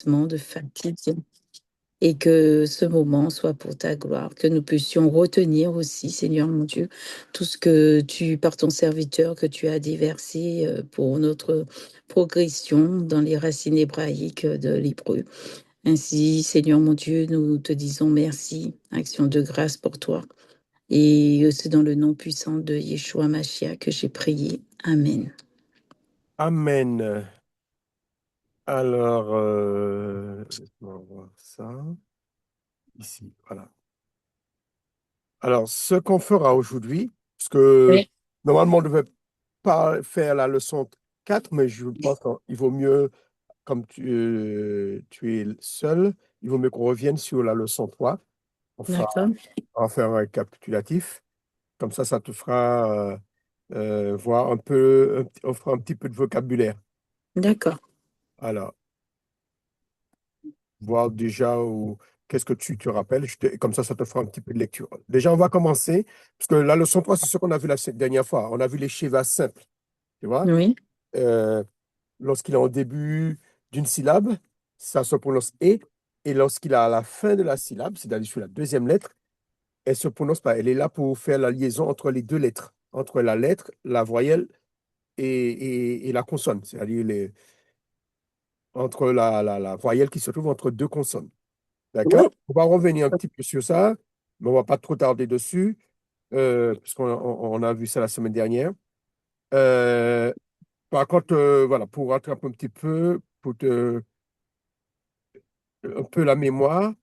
d'épuisement, de fatigue, et que ce moment soit pour ta gloire, que nous puissions retenir aussi, Seigneur mon Dieu, tout ce que tu, par ton serviteur, que tu as déversé pour notre progression dans les racines hébraïques de l'hébreu. Ainsi, Seigneur mon Dieu, nous te disons merci, action de grâce pour toi. Et c'est dans le nom puissant de Yeshua Mashiach que j'ai prié. Amen. Amen. Alors, laisse-moi voir ça. Ici, voilà. Alors, ce qu'on fera aujourd'hui, parce que Oui. normalement, on ne devait pas faire la leçon 4, mais je pense qu'il vaut mieux, comme tu es seul, il vaut mieux qu'on revienne sur la leçon 3. D'accord. On va faire un récapitulatif. Comme ça te fera voir un peu, on fera un petit peu de vocabulaire. D'accord. Alors, voir déjà qu'est-ce que tu te rappelles. Comme ça te fera un petit peu de lecture. Déjà, on va commencer, parce que la leçon 3, c'est ce qu'on a vu la dernière fois. On a vu les schémas simples, tu vois. Oui. Euh, Lorsqu'il est en début d'une syllabe, ça se prononce et. Et lorsqu'il est à la fin de la syllabe, c'est-à-dire sur la deuxième lettre, elle se prononce pas. Elle est là pour faire la liaison entre les deux lettres, entre la lettre, la voyelle et la consonne, c'est-à-dire entre la voyelle qui se trouve entre deux consonnes. D'accord? On va revenir un petit peu sur ça, mais on ne va pas trop tarder dessus, puisqu'on on a vu ça la semaine dernière. Euh, Par contre, voilà, pour rattraper un petit peu, un peu la mémoire,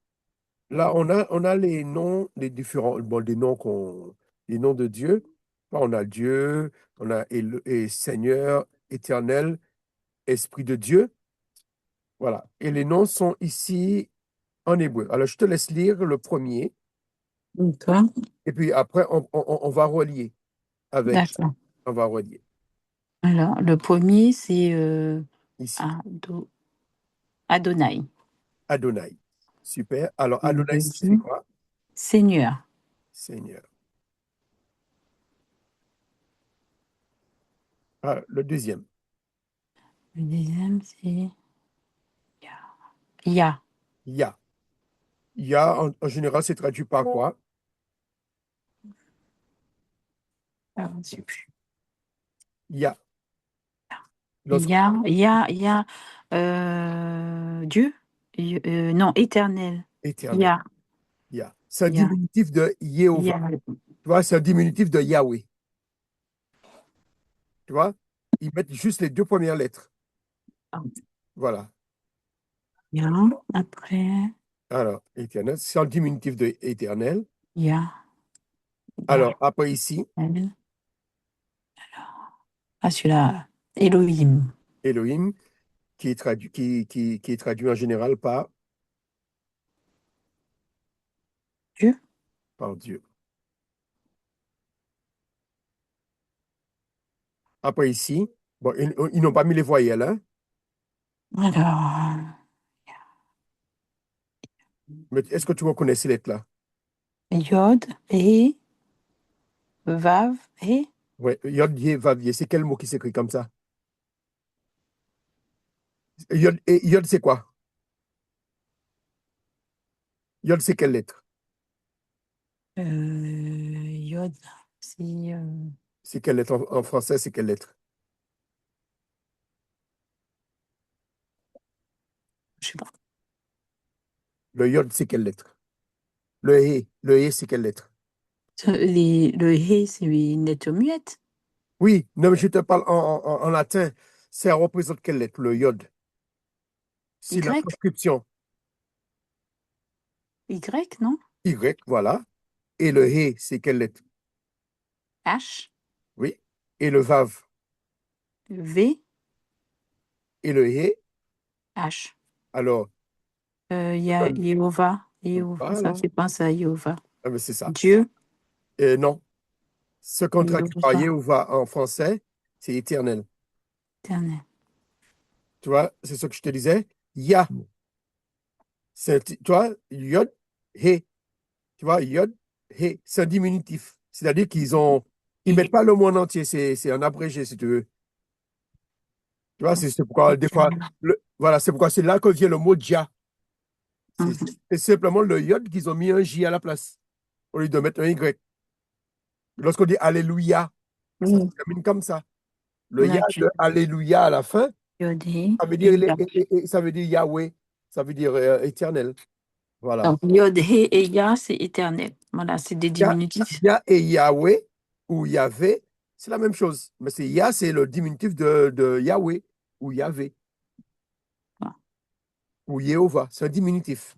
là, on a les noms, les différents, bon, les noms de Dieu. On a Dieu, on a et Seigneur, Éternel, Esprit de Dieu. Voilà. Et les noms sont ici en hébreu. Alors, je te laisse lire le premier, D'accord. et puis après, on va relier avec. D'accord. On va relier Alors, le premier, c'est ici. Adonai. Adonai. Super. Alors, Le Adonai signifie deuxième, quoi? Seigneur. Seigneur. Ah, le deuxième. Le deuxième, c'est Yah. Yah. Yah, en général, c'est traduit par quoi? Ah, je sais plus. Yah. Lorsqu'on Yah, Dieu? Non, éternel. éternel. Yah, Yah. C'est un Yah, diminutif de Jéhovah. Yah. Tu vois, c'est un diminutif de Yahweh. Tu vois? Ils mettent juste les deux premières lettres. Voilà. Yah, après, Alors, éternel, c'est un diminutif de éternel. Yah, Yah. Alors, après ici, Ah, celui-là, Elohim. Elohim, qui est traduit en général Dieu. par Dieu. Après ici, bon, ils n'ont pas mis les voyelles, hein, Alors, mais est-ce que tu reconnais ces lettres-là? Yod, et Vav, et Oui, Yod, Yé, Vav, Yé, c'est quel mot qui s'écrit comme ça? Yod, c'est quoi? Yod, c'est quelle lettre? Yod. C'est, C'est quelle lettre en français, c'est quelle lettre? je sais pas. Le Yod, c'est quelle lettre? Le Hé, c'est quelle lettre? Le He, c'est une lettre muette. Oui, non, mais je te parle en latin. Ça représente quelle lettre, le Yod? Y, C'est la transcription. Y, non? Y, voilà. Et le Hé, c'est quelle lettre? H, Oui. Et le Vav. V, Et le Hé, H. alors, Il y a Jéhovah. Jéhovah, ça voilà. me fait penser à Jéhovah. Ah, mais c'est ça. Dieu, Et non, ce qu'on traduit par Jéhovah, Yehovah en français, c'est éternel. éternel. Tu vois, c'est ce que je te disais. Yah, tu vois, Yod, Hé. Tu vois, Yod, Hé, c'est un diminutif. C'est-à-dire ils mettent pas le mot en entier, c'est un abrégé, si tu veux. Tu vois, c'est pourquoi, des fois, voilà, c'est pourquoi c'est là que vient le mot Dia. C'est Mhm. c'est simplement le yod qu'ils ont mis un J à la place, au lieu de mettre un Y. Lorsqu'on dit Alléluia, ça se Oui, termine comme ça. Le Ya là, de Alléluia à la fin, Yodé ça veut dire, et Ya. ça veut dire Yahweh, ça veut dire éternel. Voilà. Donc, Yod, He et Ya, c'est éternel. Voilà, c'est des Ya, diminutifs. Ya et Yahweh, ou Yahvé, c'est la même chose. Mais c'est Ya, c'est le diminutif de Yahweh, ou Yahvé, Voilà. ou Jéhovah. C'est un diminutif.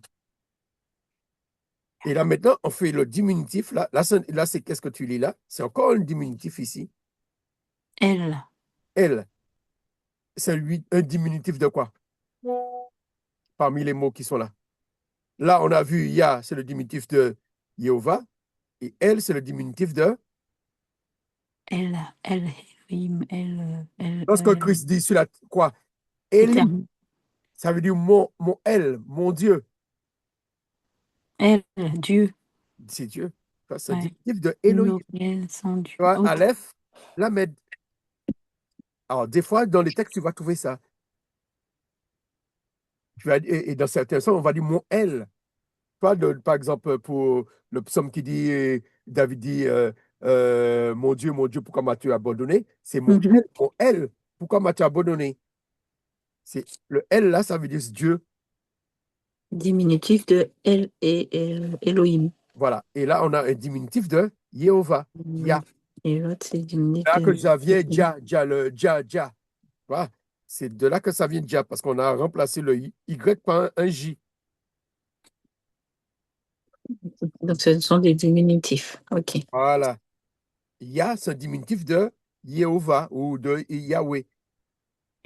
Et là, maintenant, on fait le diminutif. Là, c'est qu'est-ce que tu lis là? C'est encore un diminutif ici. Elle, Elle, c'est lui, un diminutif de quoi? Parmi les mots qui sont là. Là, on a vu Ya, c'est le diminutif de Jéhovah. Et elle, c'est le diminutif de. elle, Elohim, Lorsque Christ dit sur la croix, Élie, éternel. ça veut dire mon elle, mon Dieu. Elle, Dieu. C'est Dieu. C'est un Ouais. diminutif de Elohim. Nous, elle, sans Dieu. Tu vois, Ok. Aleph, Lamed. Alors, des fois, dans les textes, tu vas trouver ça. Et dans certains sens, on va dire mon elle. Pas par exemple, pour le psaume qui dit, David dit, mon Dieu, pourquoi m'as-tu abandonné? C'est Mhm. mon elle, pourquoi m'as-tu abandonné? C'est le elle là, ça veut dire Dieu. Diminutif de elle et Elohim. Voilà. Et là, on a un diminutif de Jéhovah, Yah. Oui. Et l'autre, c'est diminutif Là que de ça vient Jah, le Jah. Voilà. C'est de là que ça vient Jah, parce qu'on a remplacé le Y par un J. Donc, ce sont des diminutifs. OK. Voilà. Yah, c'est un diminutif de Jéhovah ou de Yahweh.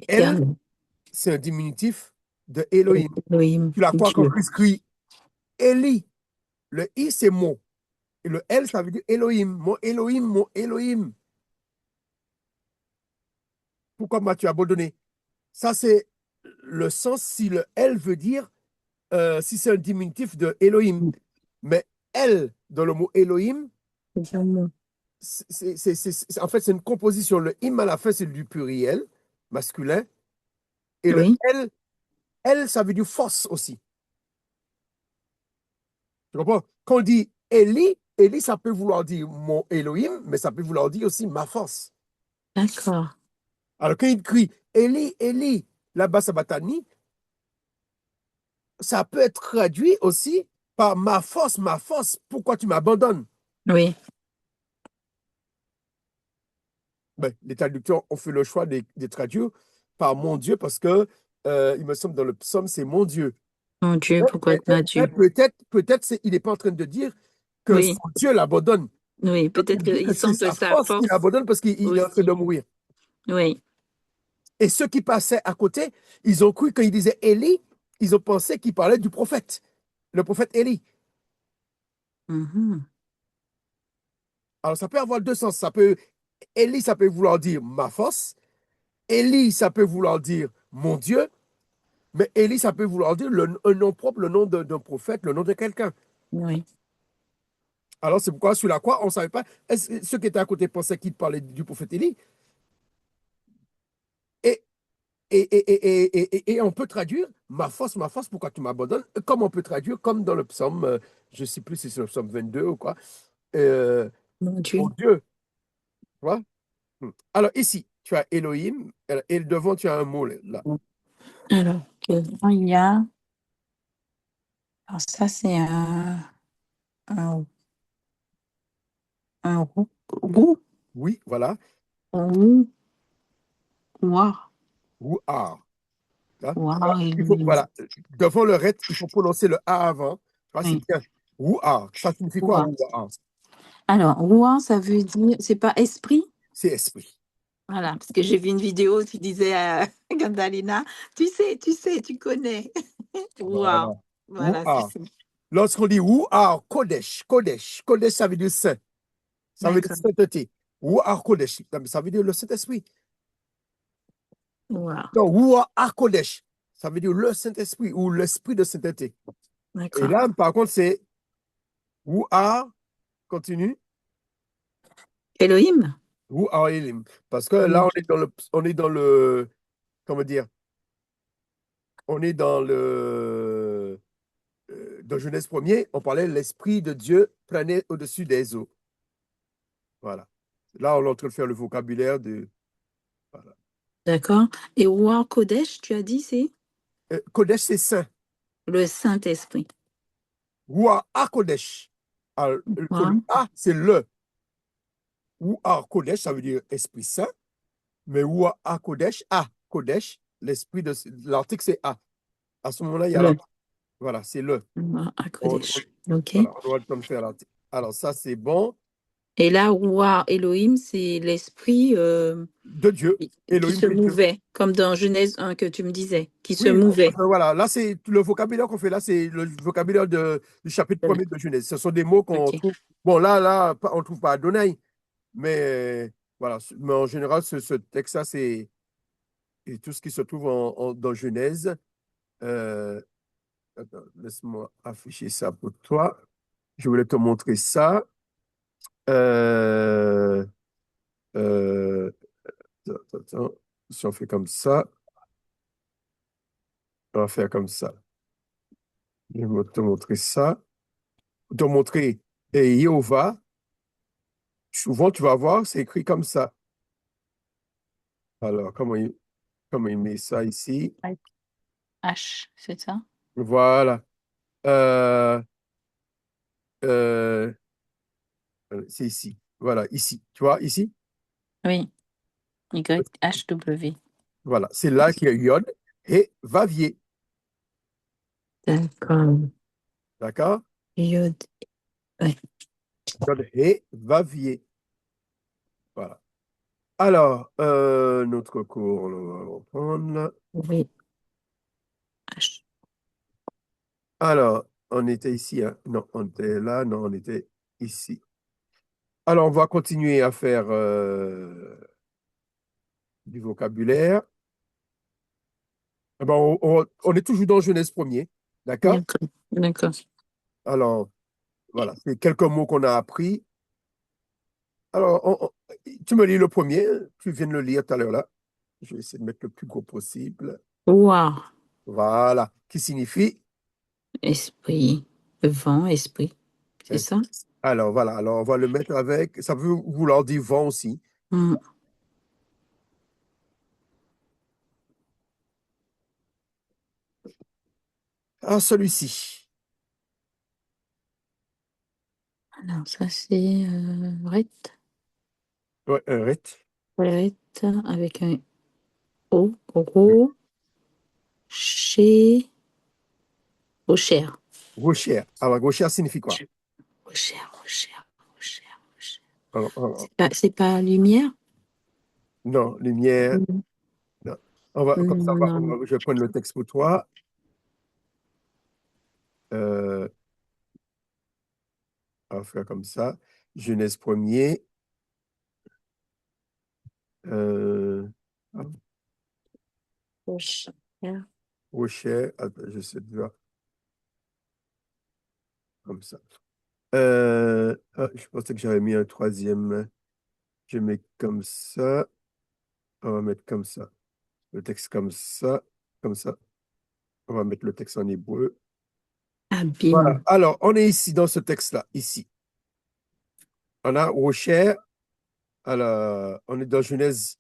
Elle, Éternel. c'est un diminutif de Elohim. Elohim, Tu la crois quand Dieu. Christ crie Eli. Le I, c'est mon. Et le L, ça veut dire Elohim. Mon Elohim, mon Elohim. Pourquoi m'as-tu abandonné? Ça, c'est le sens si le L veut dire, si c'est un diminutif de Elohim. Mais elle, dans le mot Elohim, Éternel. en fait, c'est une composition. Le im à la fin, c'est du pluriel masculin. Et le Oui, elle, ça veut dire force aussi. Tu comprends? Quand on dit Eli, Eli, ça peut vouloir dire mon Elohim, mais ça peut vouloir dire aussi ma force. d'accord. Alors, quand il crie Eli, Eli, là-bas, Sabatani, ça peut être traduit aussi par ma force, pourquoi tu m'abandonnes? Oui, Ben, les traducteurs ont fait le choix de traduire par mon Dieu parce que, il me semble, dans le psaume, c'est mon Dieu. mon Dieu, pourquoi ma Mais Dieu? peut-être il n'est pas en train de dire que Oui, son Dieu l'abandonne. oui, peut-être Il dit que qu'ils c'est sont de sa sa force qui force l'abandonne parce qu'il est en train de aussi. mourir. Oui. Et ceux qui passaient à côté, ils ont cru, quand il disait Élie, ils ont pensé qu'il parlait du prophète, le prophète Élie. Mhm. Alors ça peut avoir deux sens. Élie, ça peut vouloir dire ma force. Élie, ça peut vouloir dire mon Dieu. Mais Élie, ça peut vouloir dire un nom propre, le nom d'un prophète, le nom de quelqu'un. Oui. Alors c'est pourquoi sur la croix, on ne savait pas. Ceux qui étaient à côté pensaient qu'il parlait du prophète Élie. Et, et on peut traduire ma force, pourquoi tu m'abandonnes? Comme on peut traduire, comme dans le psaume, je ne sais plus si c'est le psaume 22 ou quoi. euh, Mon Mon Dieu. Dieu. Tu vois? Alors ici, tu as Elohim, et devant, tu as un mot là. Alors, il y a. Alors, ça, c'est un, un roux, Oui, voilà. roux, roi, Ou A. Hein? Alors, roi, voilà, devant le ret, il faut prononcer le A avant. Tu vois, c'est oui, bien. Ou A. Ça signifie quoi, roi. ou A? Alors, roi, ça veut dire, c'est pas esprit? C'est esprit. Voilà, parce que j'ai vu une vidéo, tu disais à Gandalina, tu connais. Roi. Voilà. Ou Voilà, c'est A. ça. Lorsqu'on dit ou A, Kodesh, Kodesh, Kodesh, ça veut dire saint. Ça veut dire D'accord. sainteté. Ou A, Kodesh, ça veut dire le Saint-Esprit. Wow. Non, ou A, Kodesh, ça veut dire le Saint-Esprit ou l'Esprit de sainteté. Et D'accord. là, par contre, c'est ou A, continue, Elohim? ou A, Elim. Parce que là, Oui. on est dans le comment dire, on est dans Genèse premier, on parlait l'Esprit de Dieu planait au-dessus des eaux. Voilà. Là, on est en train de faire le vocabulaire de. Voilà. D'accord. Et War Kodesh, tu as dit, c'est Kodesh, c'est saint. le Saint-Esprit. Rua HaKodesh. Alors, le Wow. A, c'est le. Rua HaKodesh, ça veut dire Esprit Saint. Mais Rua HaKodesh, A, Kodesh, l'esprit de. L'article, c'est A. À ce moment-là, il y a Le l'article. Voilà, c'est le. War On, Kodesh. OK. voilà, on doit le temps de faire l'article. Alors, ça, c'est bon. Et là, War Elohim, c'est l'esprit De Dieu. qui Elohim, se c'est Dieu. mouvait, comme dans Genèse 1 que tu me disais, qui se Oui, mouvait. parce que voilà, là, c'est le vocabulaire qu'on fait là, c'est le vocabulaire du chapitre premier de Genèse. Ce sont des mots qu'on OK. trouve. Bon, là, on ne trouve pas Adonai, mais voilà. Mais en général, ce texte-là, c'est et tout ce qui se trouve dans Genèse. Euh, attends, laisse-moi afficher ça pour toi. Je voulais te montrer ça. Euh, euh, attends. Si on fait comme ça, on va faire comme ça. Je vais te montrer ça. Te montrer et Jéhovah. Souvent, tu vas voir, c'est écrit comme ça. Alors, comment il met ça ici? Avec H, c'est ça? Voilà. Euh, euh, c'est ici. Voilà, ici. Tu vois, ici? Oui. YHW. Voilà. C'est là qu'il y a Yod et Vavier. D'accord. D'accord? Yod. Ouais. Yod et Vavier. Voilà. Alors, notre cours, on va reprendre là. Oui. H. Alors, on était ici, hein? Non, on était là. Non, on était ici. Alors, on va continuer à faire du vocabulaire. Eh ben, on est toujours dans Genèse premier, d'accord? D'accord. D'accord. Alors, voilà, c'est quelques mots qu'on a appris. Alors, tu me lis le premier, tu viens de le lire tout à l'heure là. Je vais essayer de mettre le plus gros possible. War. Voilà, qui signifie. Esprit. Vent, esprit. C'est euh, ça? Alors, voilà, alors on va le mettre avec. Ça veut vouloir dire vent aussi. Hmm. Ah, celui-ci. Alors, ça, c'est Ret. Ouais, Ret. Ret avec un O. Ro. Chez. Rocher. Rocher. Alors, Rocher signifie quoi? Rocher, Rocher, Rocher, Rocher. Alors, C'est pas lumière? non, lumière. Non, Non. Comme ça, non, non. je vais prendre le texte pour toi. Euh, on va faire comme ça. Genèse premier. Euh, Rocher. Rocher. Attends, je sais déjà. Comme ça. Je pensais que j'avais mis un troisième. Je mets comme ça. On va mettre comme ça. Le texte comme ça. Comme ça. On va mettre le texte en hébreu. Voilà. Abîme. Alors, on est ici dans ce texte-là. Ici. On a Rocher. Alors, on est dans Genèse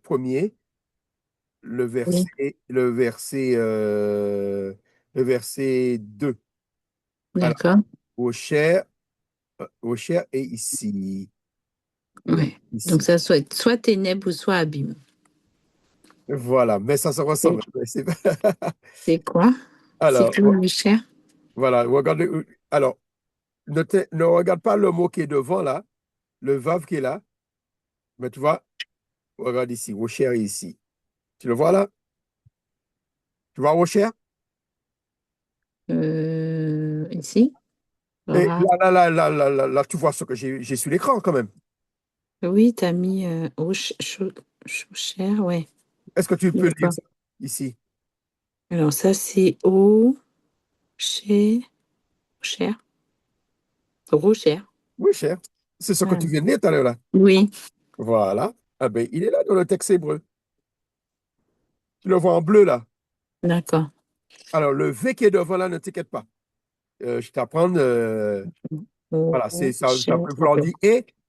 premier. Le Oui, verset, le verset, le verset 2. Alors, d'accord. Rocher est ici. Ouais. Donc, Ici. ça soit ténèbres ou soit abîme. Voilà, mais ça se C'est ressemble. c'est quoi? C'est Alors, quoi, Rocher? voilà, regardez. Alors, ne regarde pas le mot qui est devant là, le vav qui est là, mais tu vois, regarde ici, Rocher est ici. Tu le vois là? Tu vois Rocher? Ici? Et Ra- là, tu vois ce que j'ai sur l'écran quand même. Oui, t'as mis Rocher, ouais. Est-ce que tu peux lire D'accord. ça ici? Alors, ça, c'est O, chez, Rocher. Rocher. Oui, cher. C'est ce que Ouais. tu viens de lire tout à l'heure là. Oui. Voilà. Ah ben, il est là dans le texte hébreu. Tu le vois en bleu là. D'accord. Alors, le V qui est devant là, ne t'inquiète pas. Je t'apprends. Voilà, c'est ça, ça Rocher. peut vouloir dire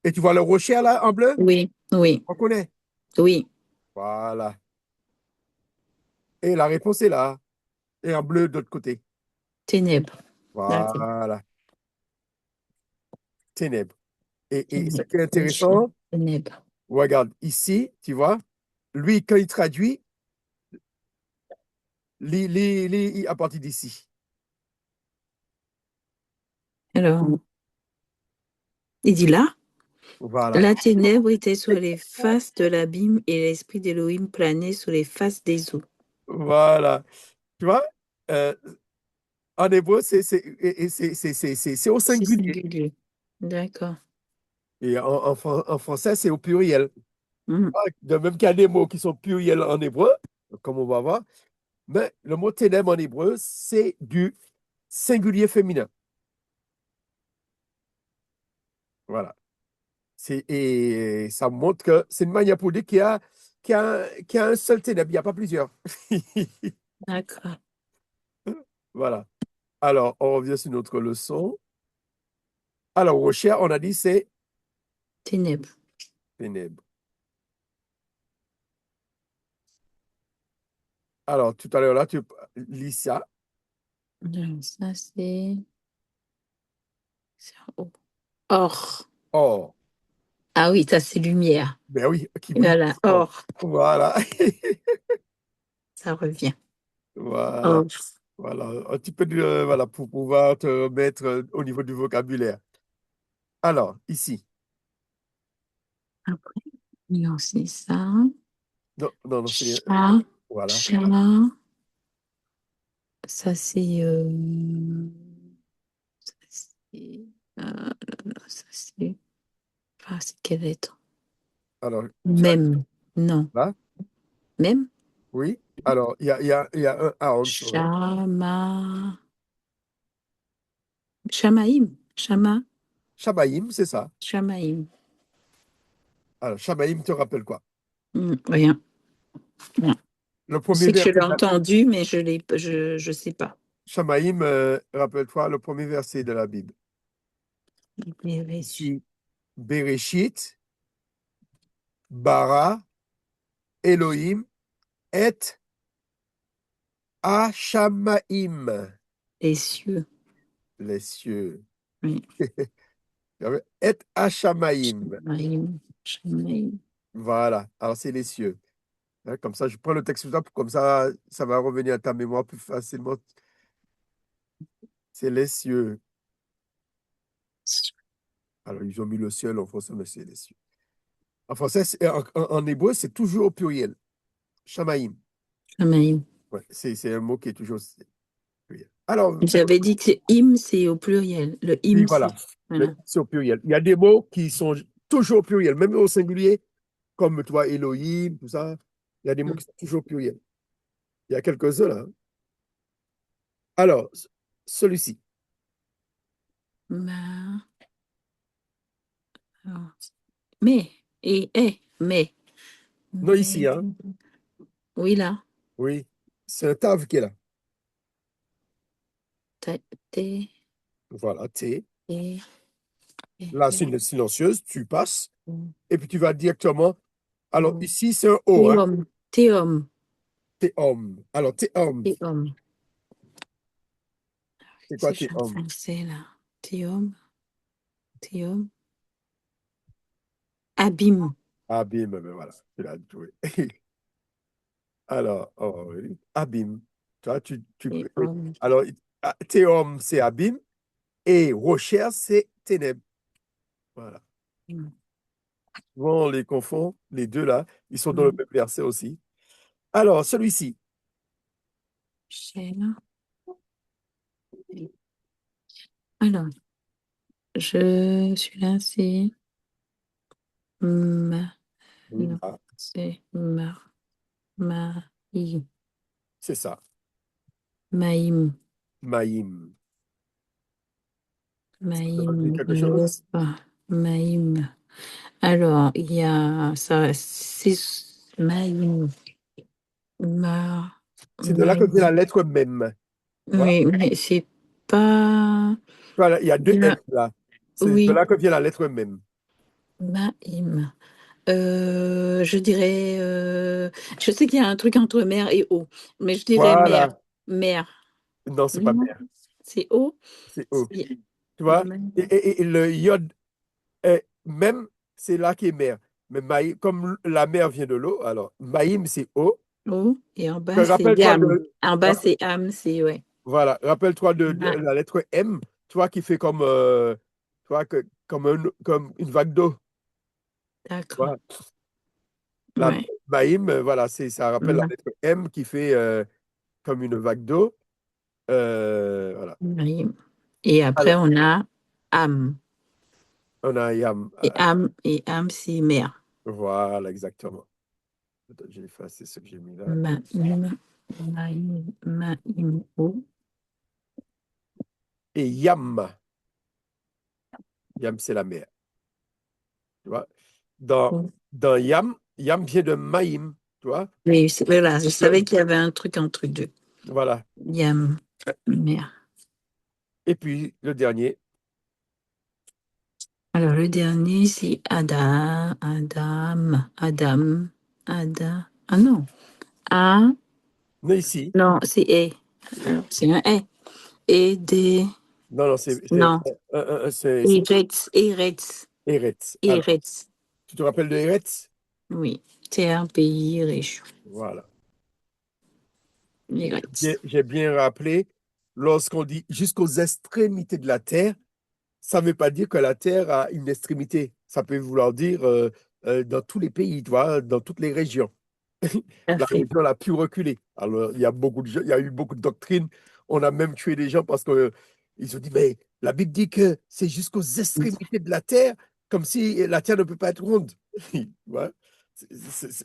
et tu vois le rocher là en bleu? Oui, oui, On connaît. oui. Voilà. Et la réponse est là. Et en bleu de l'autre côté. Ténèbres. D'accord. Voilà. Ténèbres. Et ce Ténèbres. qui est Rocher. intéressant, Ténèbres. regarde, ici, tu vois, lui, quand il traduit, lit à partir d'ici. Alors, il dit là, Voilà. la ténèbre était sur les faces de l'abîme et l'esprit d'Élohim planait sur les faces des eaux. Voilà. Tu vois, euh, en hébreu, c'est au C'est singulier. singulier. D'accord. Et en français, c'est au pluriel. Mhm. De même qu'il y a des mots qui sont pluriels en hébreu, comme on va voir, mais le mot ténèbres en hébreu, c'est du singulier féminin. Voilà. Et ça montre que c'est une manière pour dire qu'il y a un seul ténèbre, il n'y a pas plusieurs. D'accord. Voilà. Alors, on revient sur notre leçon. Alors, Rocher, on a dit c'est Ténèbres. ténèbres. Alors, tout à l'heure, là, tu lis ça. Alors, ça, c'est or. Or. Or. Ah oui, ça, c'est lumière. Ben oui, qui brille. Voilà, Or. or. Voilà. Ça revient. Voilà. Or. Voilà. Un petit peu de, voilà, pour pouvoir te remettre au niveau du vocabulaire. Alors, ici. Après, non, c'est ça. Non, non, non, c'est. Chat. Voilà. Chat. Ça, c'est. Ça, c'est. Là, là, ça, c'est. Ah, c'est quelle lettre? Alors, Même. Non. là, Même. oui. Alors, il y a un A en dessous, hein. Chama. Chamaïm. Chama. Shabaïm, c'est ça. Chamaïm. Alors, Shabaïm te rappelle quoi? Rien. Rien. Le Je premier sais que je verset l'ai de entendu, mais je sais pas. Shamaïm, rappelle-toi le premier verset de la Bible. Les reçus. Ici, Bereshit, Bara, Elohim, et Hashamaim, Les cieux. les cieux. Oui. Et Hashamaim. Chamaïm. Chamaïm. Voilà. Alors, c'est les cieux. Hein, comme ça, je prends le texte comme ça va revenir à ta mémoire plus facilement. C'est les cieux. Alors, ils ont mis le ciel en français, mais c'est les cieux. En français, en hébreu, c'est toujours au pluriel. Shamaïm. Chamaïm. Ouais, c'est un mot qui est toujours au pluriel. Alors, J'avais dit que c'est au pluriel. Le oui, hymne, c'est. voilà. Voilà. C'est au pluriel. Il y a des mots qui sont toujours au pluriel, même au singulier, comme toi, Elohim, tout ça. Il y a des mots Mm. qui sont toujours au pluriel. Il y a quelques-uns là, hein. Alors, celui-ci. Ma. Alors, mais. Mais. Non, ici, Mais. hein. Oui, là. Oui. C'est un tave qui est là. T. T. Voilà, T. Et. Là, c'est une silencieuse, tu passes, Mm. et puis tu vas directement. Alors, Mm. ici, c'est un O, hein. Théum. Théum. T'es homme. Alors, t'es homme. Théum. C'est quoi Si t'es je en homme? français, là. Théum. Théum. Abîme. Abîme, ben voilà, tu l'as trouvé. Alors, oh, oui. Abîme. Toi, Théum. alors, théum, c'est abîme, et recherche, c'est ténèbres. Voilà. Mm. Souvent, on les confond, les deux là. Ils sont dans le Mm. même verset aussi. Alors, celui-ci. Chêne. Alors, je suis là, c'est ma, Oui, non, là, c'est maïm, c'est ça. maïm, Maïm. Ça te dit maïm, quelque je ne chose? vois pas, maïm. Alors, il y a ça, c'est Maïm, Ma, C'est de là que vient la Maïm. lettre même. Tu vois? Oui, mais c'est pas. Voilà, il y a deux M là. C'est de Oui, là que vient la lettre même. Maïm. Je dirais. Je sais qu'il y a un truc entre mer et eau, mais je dirais mer. Voilà. Mer. Non, c'est pas Non, mer. c'est eau. C'est O. C'est Tu vois? Ma- Et le iode, même, c'est là qui est mer. Mais comme la mer vient de l'eau, alors Maïm, c'est eau. eau. Et en bas, c'est Rappelle-toi Yam. de. En bas, c'est Am, c'est ouais. Voilà, rappelle-toi de Ma- la lettre M, tu vois, qui fait comme, tu vois, comme, comme une vague d'eau. D'accord. Voilà. La Ouais. Maïm, voilà, ça rappelle la Ma- lettre M qui fait comme une vague d'eau. Voilà. Maïm. Et après, Alors, on a Am. on a Yam. Et Am, c'est mer. Voilà, exactement. Attends, j'ai effacé ce que j'ai mis là. Maïm. Maïm. Maïm. Eau. Et Yam. Yam, c'est la mer. Tu vois? Dans, Eau. dans Yam, Yam vient de Maïm. Tu vois? Oui, voilà, je Le- savais qu'il y avait un truc entre deux. Voilà. Yam. Mer. Et puis, le dernier, Alors, le dernier, c'est Adam. Adam. Adam. Ada. Ah non. A. on est ici. Non, c'est E. C'est un E. Et des. Non, non, Non. c'est Eretz. Eretz. Eretz. Alors, Eretz. tu te rappelles de Eretz? Oui. Terre, pays, région. Voilà. Eretz. J'ai bien rappelé, lorsqu'on dit jusqu'aux extrémités de la terre, ça ne veut pas dire que la terre a une extrémité. Ça peut vouloir dire dans tous les pays, tu vois, dans toutes les régions. La Parfait. région la plus reculée. Alors, il y a eu beaucoup de doctrines. On a même tué des gens parce que ils ont dit, mais la Bible dit que c'est jusqu'aux extrémités de la terre, comme si la terre ne peut pas être ronde. Ouais.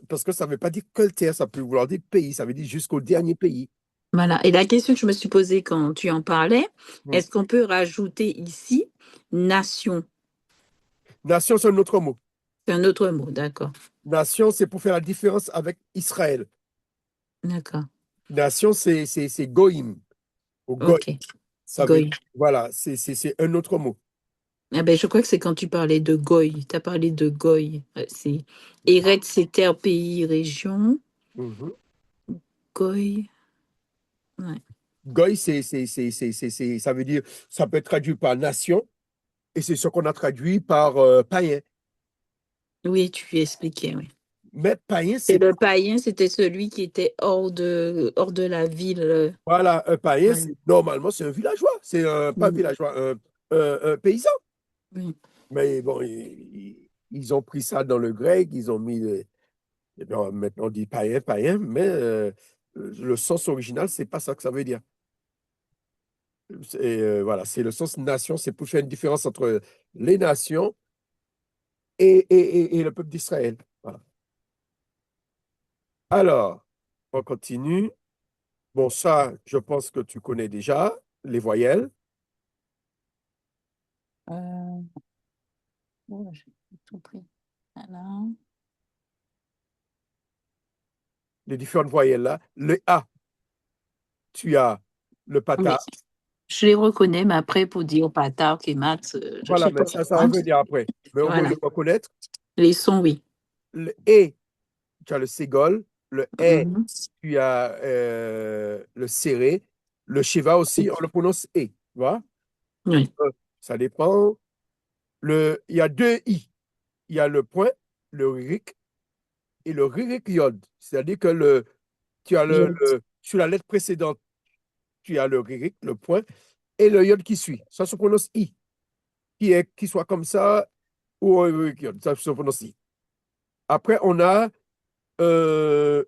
Parce que ça ne veut pas dire que terre, ça peut vouloir dire pays, ça veut dire jusqu'au dernier pays. Voilà. Et la question que je me suis posée quand tu en parlais, Hmm. est-ce qu'on peut rajouter ici nation? Nation, c'est un autre mot. C'est un autre mot, d'accord. Nation, c'est pour faire la différence avec Israël. D'accord. Nation, c'est Goïm, ou Goï. Ok. Ça veut, Goy. voilà, c'est un autre mot. Ah ben, je crois que c'est quand tu parlais de Goy. Tu as parlé de Goy. C'est Eretz, c'est terre, pays, région. Mhm. Goy. Ouais. Goï, ça veut dire, ça peut être traduit par nation, et c'est ce qu'on a traduit par païen. Oui, tu expliquais, oui. Mais païen, Et c'est, le païen, c'était celui qui était hors de la ville. voilà, un païen, Ouais. normalement, c'est un villageois, pas un Mm. villageois, un paysan. Oui. Mais bon, ils ont pris ça dans le grec, ils ont mis, et bien, maintenant on dit païen, païen, mais le sens original, c'est pas ça que ça veut dire. Voilà, c'est le sens nation, c'est pour faire une différence entre les nations et le peuple d'Israël. Voilà. Alors, on continue. Bon, ça, je pense que tu connais déjà les voyelles. Euh, oh, j'ai tout pris. Alors, Les différentes voyelles là. Le A, tu as le oui, pata. je les reconnais, mais après, pour dire Pata, Kemat, je ne Voilà, sais mais pas. ça va Hein. venir après. Mais au moins Voilà. les reconnaître. Les sons, oui. Le E, tu as le ségol. Le E, Mhm. tu as le serré. Le Shiva aussi, on le prononce E. Tu vois? Oui. Ça dépend. Il y a deux I. Il y a le point, le ririk et le ririk yod. C'est-à-dire que tu as sur la lettre précédente, tu as le ririk, le point, et le yod qui suit. Ça se prononce I. Qui soit comme ça, ou un ririk yod. Ça se prononce I. Après, on a, euh,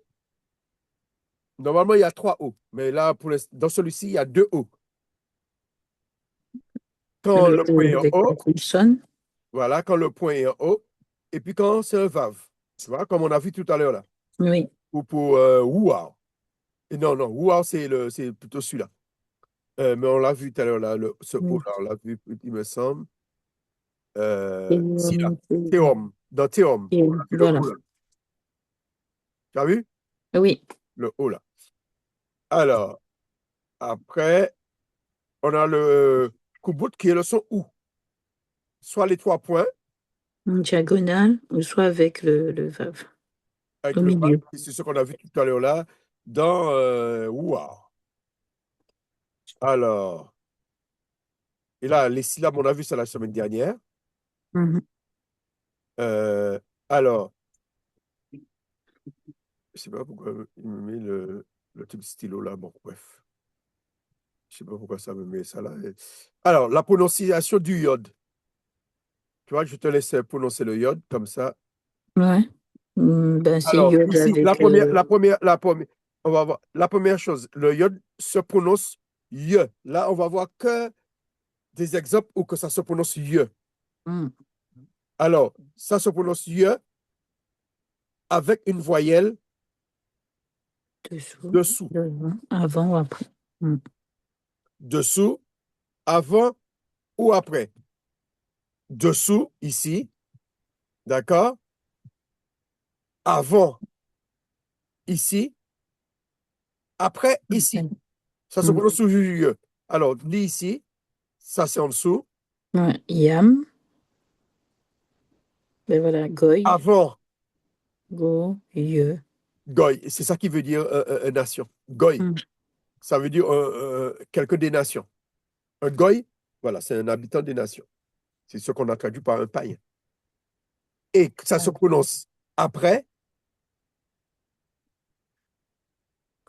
normalement, il y a trois O. Mais là, dans celui-ci, il y a deux O. Quand le point est en Avec le haut, Coulson. voilà, quand le point est en haut, et puis quand c'est un vav. Tu vois, comme on a vu tout à l'heure là. Oui. Ou pour wow. Et non, non, wow, c'est plutôt celui-là. Mais on l'a vu tout à l'heure, là, ce Oui. O-là, on l'a vu, il me semble. Et, Ici, là, Théorme. dans théorème. Et On a vu le voilà. O là. Tu as vu? Oui. Le O là. Alors, après, on a le kubut qui est le son OU. Soit les 3 points En diagonale, ou soit avec le vave avec au le bas, milieu. c'est ce qu'on a vu tout à l'heure là, dans ouah. Alors, et là, les syllabes, on a vu ça la semaine dernière. Mhm. Euh, alors, je sais pas pourquoi il me met le type stylo là. Bon, bref. Je sais pas pourquoi ça me met ça là. Alors, la prononciation du iode. Tu vois, je te laisse prononcer le iode comme ça. Ouais. Ben, c'est Alors, iode ici, avec. on va voir. La première chose, le iode se prononce ye. Là, on va voir que des exemples où que ça se prononce ye. Hmm, Alors, ça se prononce ye avec une voyelle dessous, dessous. devant, avant ou après. Hmm. Dessous, avant ou après. Dessous, ici, d'accord? Avant, ici. Après, ici. Ouais. Ça se Hmm. prononce sous ye. Alors, lis ici, ça c'est en dessous. Ouais. Yam, ben voilà, goy, Avant, go, ye. goy. C'est ça qui veut dire nation. Goy. Hmm. Ça veut dire quelqu'un des nations. Un goy, voilà, c'est un habitant des nations. C'est ce qu'on a traduit par un païen. Et ça se prononce après,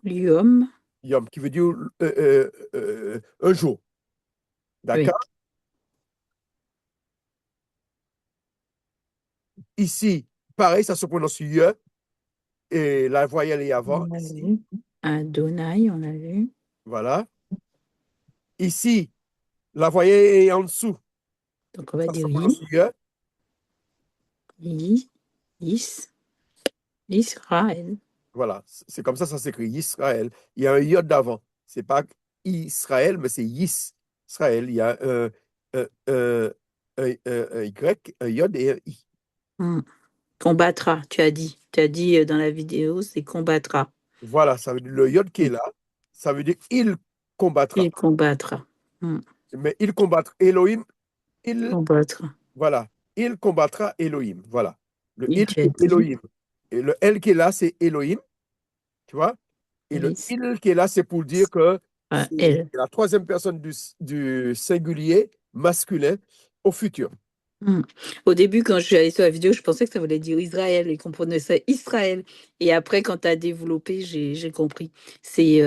Yom, yom, qui veut dire un jour. oui. D'accord? Ici, pareil, ça se prononce ye, et la voyelle est avant, On a ici. vu. Adonai, on a vu. Voilà. Ici, la voyelle est en dessous. Donc on va Ça se dire prononce yi, ye. yi, is, Israël. Voilà. C'est comme ça s'écrit Israël. Il y a un yod d'avant. C'est pas Israël, mais c'est Yis. Israël. Il y a un, un- un Y, un yod et un I. Hmm. Combattra, tu as dit. Tu as dit dans la vidéo, c'est combattra. Voilà, ça veut dire le yod qui est là, ça veut dire il combattra. Il combattra. Hmm. Mais il combattra Elohim, il, Combattra. voilà, il combattra Elohim. Voilà. Le Il, il, tu as c'est dit. Elohim. Et le L qui est là, c'est Elohim, tu vois. Et le Is, il qui est là, c'est pour dire que c'est elle. la troisième personne du singulier masculin au futur. Hmm. Au début, quand je suis allée sur la vidéo, je pensais que ça voulait dire Israël et qu'on prononçait Israël. Et après, quand tu as développé, j'ai compris. C'est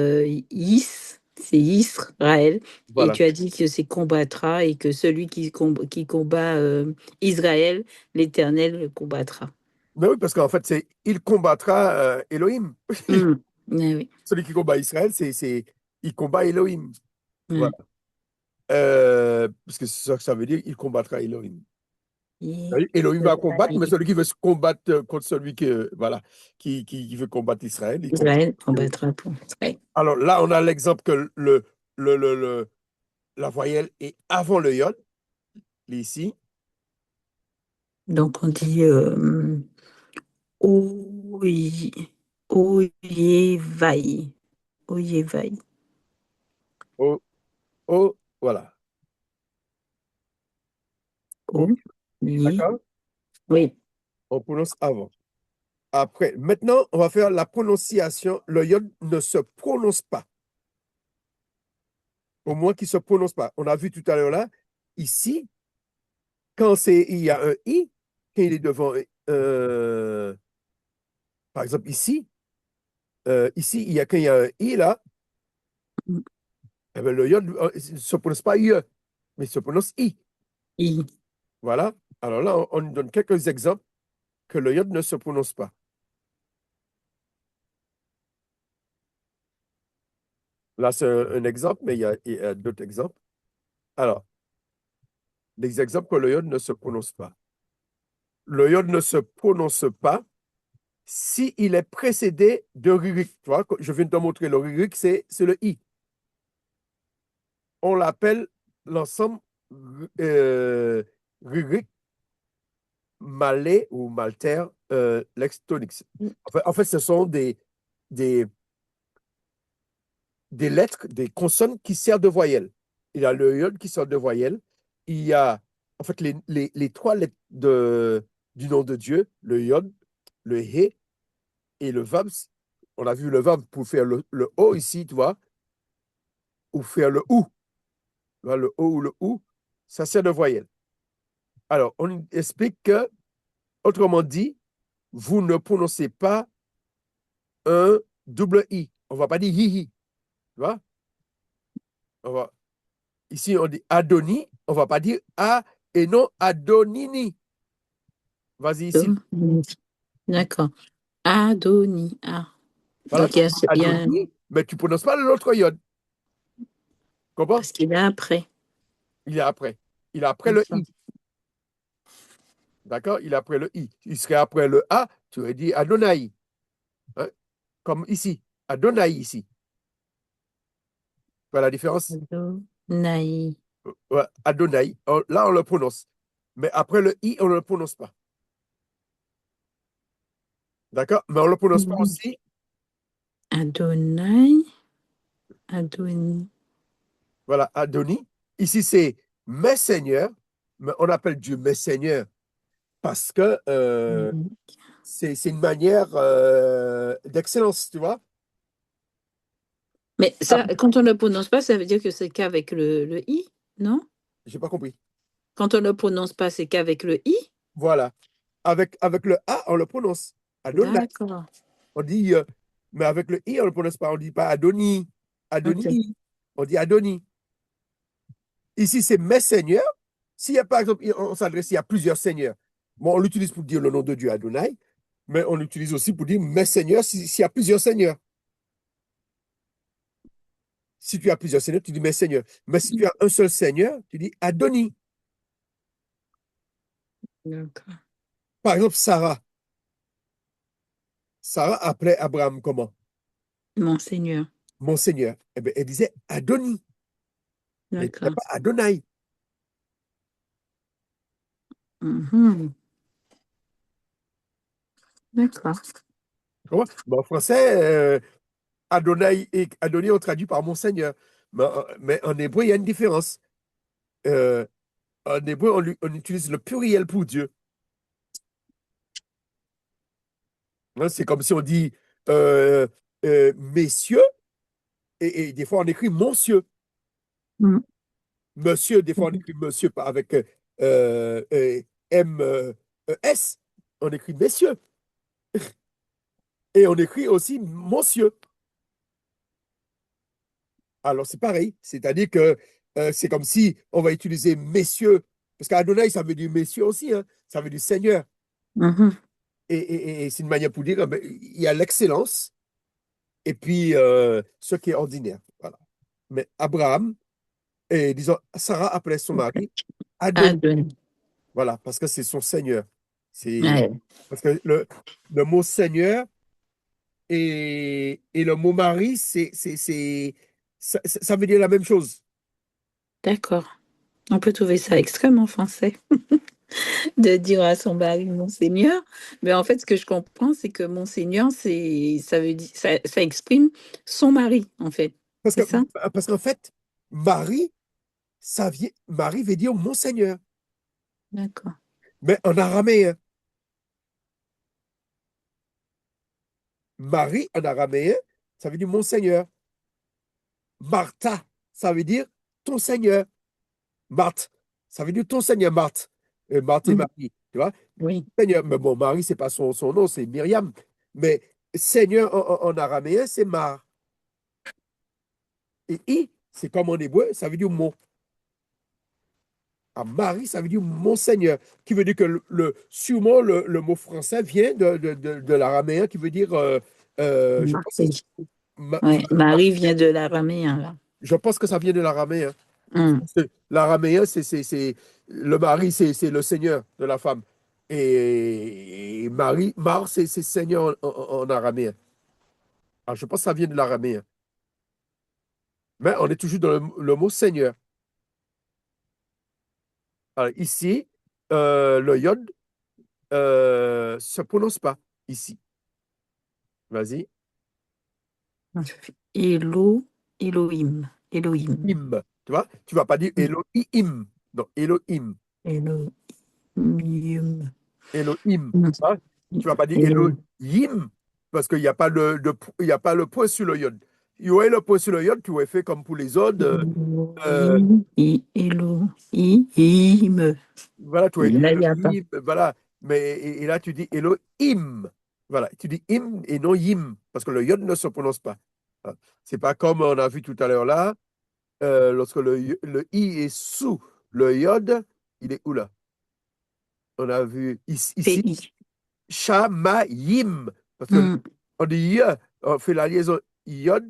c'est Israël. Et Voilà. tu as dit que c'est combattra et que celui qui combat Israël, l'Éternel le combattra. Mais oui, parce qu'en fait, c'est il combattra Elohim. Hmm. Ah oui. Celui qui combat Israël, il combat Elohim. Voilà. Ouais. Parce que c'est ça que ça veut dire, il combattra Elohim. Et- Elohim va combattre, mais celui qui veut se combattre contre celui voilà, qui veut combattre Israël, il combat. Israël combattra pour Israël. Alors là, on a l'exemple que le, le- le- la voyelle est avant le yod, ici. Donc on dit Oye, Oyevai. Oyevai. Oh, oh, voilà. Oh, Oye. d'accord? Oui. On prononce avant. Après, maintenant, on va faire la prononciation. Le yod ne se prononce pas. Au moins qu'il ne se prononce pas. On a vu tout à l'heure là, ici, quand il y a un i, quand il est devant, par exemple ici, ici, quand il y a un i là, eh ben, le yod ne se prononce pas i, mais il se prononce i. I. Voilà. Alors là, on donne quelques exemples que le yod ne se prononce pas. Là, c'est un exemple, mais il y a d'autres exemples. Alors, des exemples que le yod ne se prononce pas. Le yod ne se prononce pas si il est précédé de ririk. Tu vois, je viens de te montrer le ririk, c'est le i. On l'appelle l'ensemble ririk malais ou maltaire lextonix. En fait, ce sont des, des lettres, des consonnes qui servent de voyelles. Il y a le iode qui sert de voyelle. Il y a, en fait, les trois lettres du nom de Dieu, le iode, le he et le vav. On a vu le vav pour faire le o ici, tu vois, ou faire le ou. Tu vois, le o ou le ou, ça sert de voyelle. Alors, on explique que, autrement dit, vous ne prononcez pas un double i. On ne va pas dire hi-hi. Tu vois? On va, Ici, on dit Adoni, on ne va pas dire A et non Adonini. Vas-y ici. D'accord. Adoni. Ah. Voilà, Donc, tu dis Adoni, mais tu ne prononces pas l'autre iode. Comprends? parce qu'il est après. Il est après. Il est après le D'accord. I. D'accord? Il est après le I. Il serait après le A, tu aurais dit Adonai. Hein? Comme ici. Adonai ici. Voilà la différence. Adonai. Ouais, Adonai. Là, on le prononce. Mais après le I, on ne le prononce pas. D'accord? Mais on ne le prononce pas aussi. Adonai. Adoni. Voilà, Adoni. Ici, c'est mes seigneurs. Mais on appelle Dieu mes seigneurs parce que c'est une manière d'excellence, tu vois? Mais ça, quand on ne le prononce pas, ça veut dire que c'est qu'avec le i, non? J'ai pas compris. Quand on ne le prononce pas, c'est qu'avec le i? Voilà. Avec le A, on le prononce. Adonai. D'accord. On dit, mais avec le I, on ne le prononce pas. On ne dit pas Adoni. Ok. Adoni. On dit Adoni. Ici, c'est mes seigneurs. S'il y a, par exemple, on s'adresse, il y a plusieurs seigneurs. Bon, on l'utilise pour dire le nom de Dieu, Adonai, mais on l'utilise aussi pour dire mes seigneurs s'il y a plusieurs seigneurs. Si tu as plusieurs seigneurs, tu dis mes seigneurs. Mais si tu as un seul seigneur, tu dis Adoni. D'accord. Par exemple, Sarah. Sarah appelait Abraham comment? Monseigneur. Mon seigneur. Eh bien, elle disait Adoni. Elle ne disait D'accord. pas Adonai. Mhm. D'accord. Tu comprends? Mais en français, Adonai et Adoni, on traduit par mon seigneur. Mais en hébreu, il y a une différence. Euh, En hébreu, on utilise le pluriel pour Dieu. Hein, c'est comme si on dit messieurs, et des fois on écrit monsieur. Mhm. Monsieur, des fois on écrit monsieur avec M, S. On écrit messieurs. Et on écrit aussi monsieur. Alors c'est pareil. C'est-à-dire que c'est comme si on va utiliser messieurs. Parce qu'Adonai, ça veut dire messieurs aussi. Hein, ça veut dire Seigneur. Mhm. Et c'est une manière pour dire il y a l'excellence et puis ce qui est ordinaire. Voilà. Mais Abraham, et disons, Sarah appelait son mari Adoni. Adonai. Voilà, parce que c'est son Seigneur. C'est Ouais. parce que le mot Seigneur et le mot mari, ça veut dire la même chose. D'accord. On peut trouver ça extrêmement français de dire à son mari Monseigneur. Mais en fait, ce que je comprends, c'est que Monseigneur, ça veut dire, ça exprime son mari, en fait. Parce que, C'est ça? parce qu'en fait, Marie, Marie veut dire mon Seigneur. D'accord. Mais en araméen, Marie en araméen, ça veut dire mon Seigneur. Martha, ça veut dire ton Seigneur. Marthe, ça veut dire ton Seigneur, Marthe. Marthe et Mhm. Marie, tu vois? Oui. Seigneur, mais bon, Marie, c'est pas son nom, c'est Myriam. Mais Seigneur en araméen, c'est Mar. Et I, c'est comme en hébreu, ça veut dire mon. À Marie, ça veut dire mon Seigneur, qui veut dire que sûrement le mot français vient de l'araméen, qui veut dire, je pense, Marseille. Ouais. Marie vient de l'araméen, là. je pense que ça vient de l'araméen. Hum. L'araméen, le mari, c'est le seigneur de la femme. Et Marie, Mar, c'est seigneur en araméen. Alors, je pense que ça vient de l'araméen. Mais on est toujours dans le mot seigneur. Alors, ici, le yod, se prononce pas ici. Vas-y. Elo, Elohim, Elohim, Im. Tu vois? Tu vas pas dire Elohim. Non, Elohim. Elohim, Elohim. Hein? Tu vas pas dire Elo, Elohim parce qu'il n'y a pas il y a pas le point sur le yod. Il y aurait le point sur le yod, tu aurais fait comme pour les autres. Euh, Elohim, Elohim. voilà, tu aurais dit Là, il n'y a pas. Elohim. Voilà. Mais, et là, tu dis Elohim. Voilà. Tu dis im et non yim parce que le yod ne se prononce pas. Voilà. C'est pas comme on a vu tout à l'heure là, lorsque le i est sous le yod, il est où là? On a vu ici PI. Shamayim. Parce que Hmm, on dit ya, on fait la liaison yod,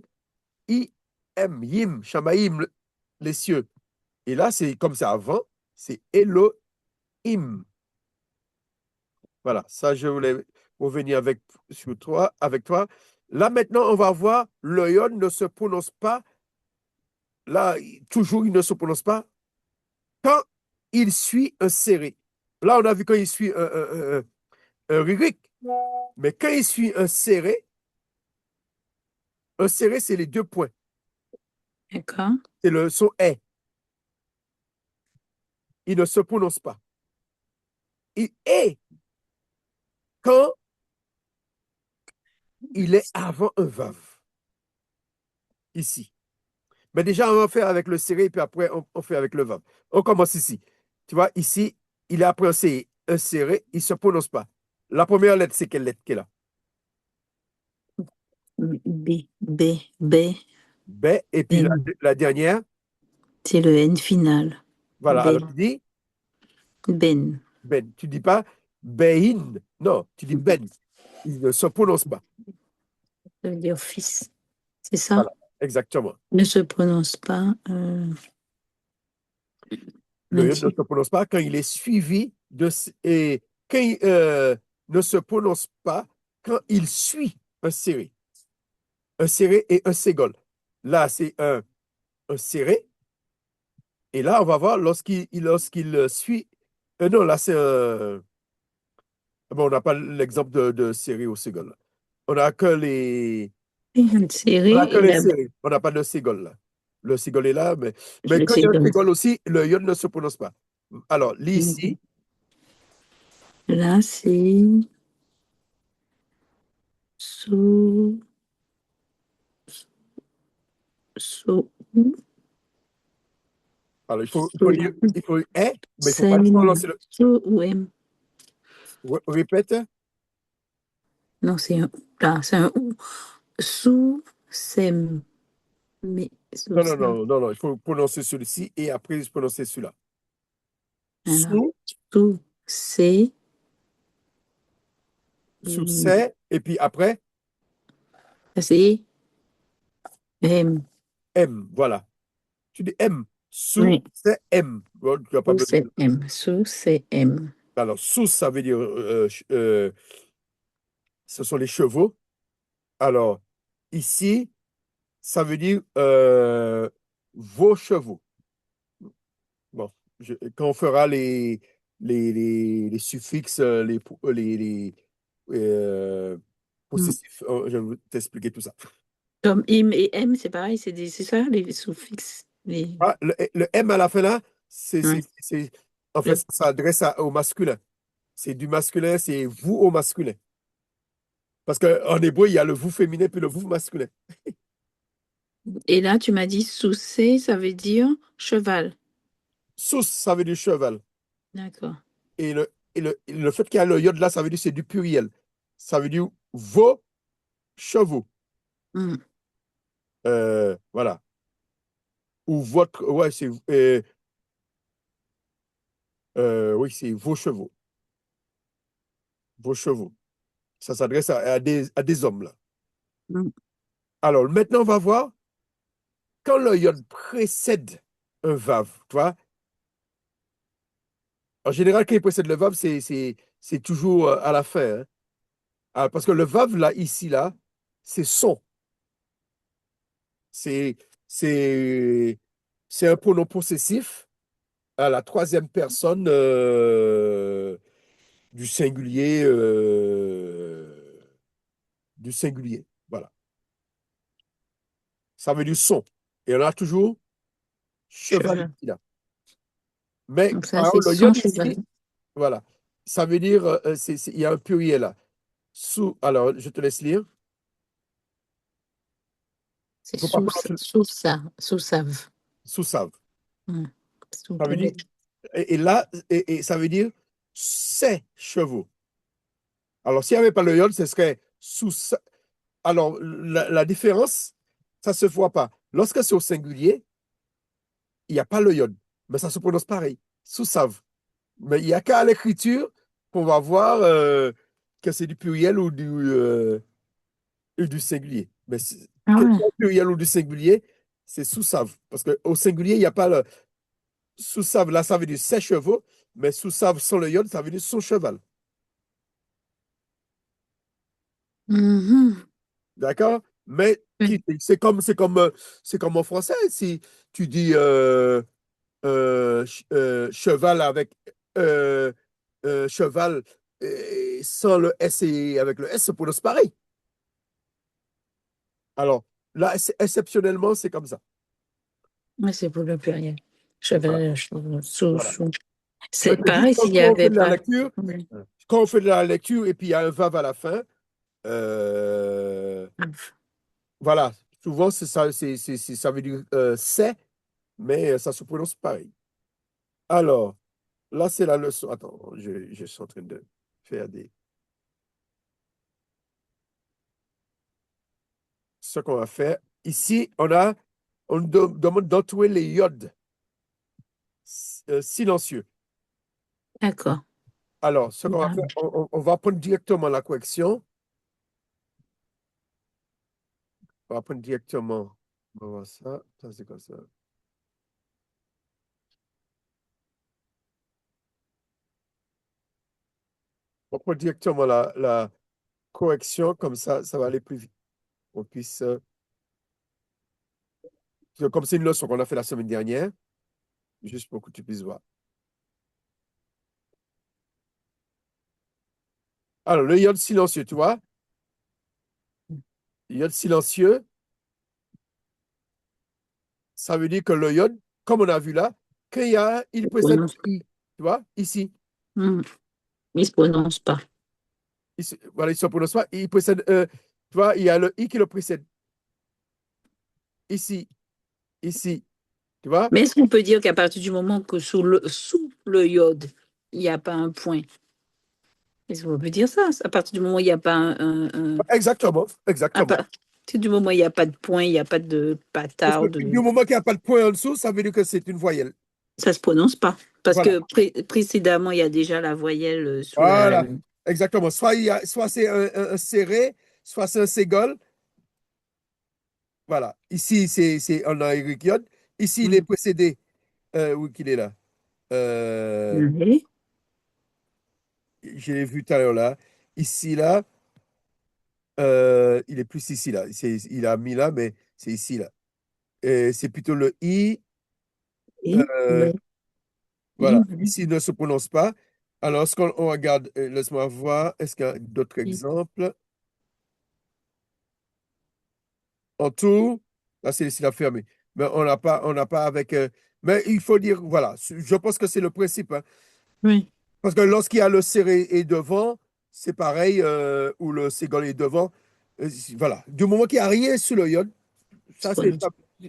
i-m, yim, Shamayim, les cieux. Et là, c'est comme ça avant, c'est Elohim. Voilà, ça, je voulais revenir avec toi. Là, maintenant, on va voir, le yod ne se prononce pas. Là, toujours, il ne se prononce pas quand il suit un serré. Là, on a vu quand il suit un ririk. Mais quand il suit un serré, c'est les deux points. d'accord. C'est le son est. Il ne se prononce pas. Il est quand il est avant un vav, ici. Mais déjà, on va faire avec le serré, puis après, on fait avec le vav. On commence ici. Tu vois, ici, il est après un serré, il ne se prononce pas. La première lettre, c'est quelle lettre qu'elle a? B, B. Et puis N. la dernière, C'est le N final. voilà. Alors, Ben, tu dis Ben. Ben. Tu dis pas Bein. Non, tu dis Ben. Il ne se prononce pas. Ça veut dire fils. C'est ça? Voilà, exactement. Ne se prononce pas. Le yod ne Merci. se prononce pas quand il est suivi et quand il ne se prononce pas quand il suit un serré. Un serré et un ségol. Là, c'est un serré. Et là, on va voir lorsqu'il suit. Non, là, c'est un. Bon, on n'a pas l'exemple de serré au ségol. On n'a que les. Une On n'a série que et les la, serrés. On n'a pas de ségol là. Le ségol est là, mais le quand il y a un second. ségol aussi, le yod ne se prononce pas. Alors, lis ici. Là, c'est sous, sous, Alors, il faut sous, lire, il faut est, mais il ne faut pas sem, prononcer le. sous ou M. Répète. Non, c'est un ou. Là, c'est un ou. Sous, sem. Mais, sous Non, non, ça. non, non, non, il faut prononcer celui-ci et après prononcer celui-là. Alors, Sous, sous, c'est, sous c'est, et puis après, c'est M. M. Voilà. Tu dis M. Sous, Oui, c'est M. Bon, tu n'as pas sous, besoin c'est M. Sous, c'est M. Alors, sous, ça veut dire, ce sont les chevaux. Alors, ici, ça veut dire vos chevaux. Bon, quand on fera les suffixes, euh, Hmm. possessifs, je vais t'expliquer tout ça. Comme im et m, c'est pareil, c'est ça, les suffixes. Ah, le M à la fin là, Ouais. en fait, Le- ça s'adresse au masculin. C'est du masculin, c'est vous au masculin. Parce qu'en hébreu, il y a le vous féminin puis le vous masculin. et là, tu m'as dit sous C, ça veut dire cheval. Sous, ça veut dire cheval. D'accord. Et le fait qu'il y a le yod là, ça veut dire c'est du pluriel. Ça veut dire vos chevaux. Hmm. Voilà. Ou votre. Ouais, oui, c'est vos chevaux. Vos chevaux. Ça s'adresse à des hommes là. Hmm. Alors maintenant, on va voir quand le yod précède un vav. Tu vois, en général, quand il précède le vav, c'est toujours à la fin, hein. Ah, parce que le vav là, ici là, c'est son. C'est c'est c'est un pronom possessif à la troisième personne du singulier, du singulier. Voilà. Ça veut dire son. Et on a toujours cheval Cheval. ici, là. Mais Donc ça, par c'est exemple, le son yod cheval. ici, voilà. Ça veut dire, il y a un pluriel là. Alors, je te laisse lire. C'est Il faut pas sous, prononcer sous ça, sous save. sous-save. Hmm. Sous Ça veut dire, peut-être. et là, et ça veut dire ses chevaux. Alors, s'il n'y avait pas le yod, ce serait alors, la différence, ça ne se voit pas. Lorsque c'est au singulier, il n'y a pas le yod, mais ça se prononce pareil, sous-save. Mais il n'y a qu'à l'écriture qu'on va voir que c'est du pluriel ou du singulier. Mais Ah que ce ouais. soit pluriel ou du singulier, c'est sous-save. Parce qu'au singulier, il n'y a pas le sous-save. Là, ça veut dire ses chevaux, mais sous-save sans le yod, ça veut dire son cheval. Mhm. D'accord? Mais Oui. c'est comme en français. Si tu dis cheval avec euh, cheval sans le S et avec le S, c'est pour le pareil. Alors, là, exceptionnellement, c'est comme ça. Ouais, c'est pour le pluriel. Voilà, Cheval, cheval, sous, voilà. sous. Mais C'est c'est juste pareil s'il n'y quand on fait avait de la pas. lecture, Oui. quand on fait de la lecture et puis il y a un vav à la fin, euh, voilà, souvent c'est ça, ça veut dire c'est, mais ça se prononce pareil. Alors, là, c'est la leçon. Attends, je suis en train de faire ce qu'on va faire. Ici, on nous demande d'entourer les yods silencieux. D'accord. Alors, ce qu'on va Ah, faire, on va prendre directement la correction. On va prendre directement. On va voir ça. Ça, c'est comme ça. On prend directement la correction, comme ça va aller plus vite. On puisse, comme c'est une leçon qu'on a fait la semaine dernière, juste pour que tu puisses voir. Alors, le iode silencieux, tu vois, le iode silencieux, ça veut dire que le iode, comme on a vu là, il il précède prononce. I, tu vois, ici. Hmm. Il se prononce pas. Voilà, il se prononce pas, il précède, tu vois, il y a le I qui le précède. Ici, ici, tu vois. Mais est-ce qu'on peut dire qu'à partir du moment que sous le iode, il n'y a pas un point? Est-ce qu'on peut dire ça? À partir du moment où il n'y a pas Exactement, à exactement. partir du moment où il n'y a pas de point, il n'y a pas de Parce que patard, du moment qu'il n'y a pas de point en dessous, ça veut dire que c'est une voyelle. ça se prononce pas. Parce Voilà. que précédemment, il y a déjà la voyelle sous la. Voilà, exactement. Soit c'est un serré, soit c'est un ségol. Voilà. Ici, on a Eric Yod. Ici, il est Mhm. précédé. Où qu'il est là? Euh, Oui. je l'ai vu tout à l'heure là. Ici, là, il est plus ici, là. Il a mis là, mais c'est ici, là. C'est plutôt le I. Et euh, le voilà. oui. Ici, il ne se prononce pas. Alors, ce qu'on on regarde, laisse-moi voir. Est-ce qu'il y a d'autres Oui. exemples? En tout, là, c'est ici la fermé. Mais on n'a pas avec. Mais il faut dire, voilà, je pense que c'est le principe, hein. Oui. Parce que lorsqu'il y a le serré et devant, c'est pareil, ou le ségol est devant. Voilà. Du moment qu'il n'y a rien sur le iode, Se ça, prononce.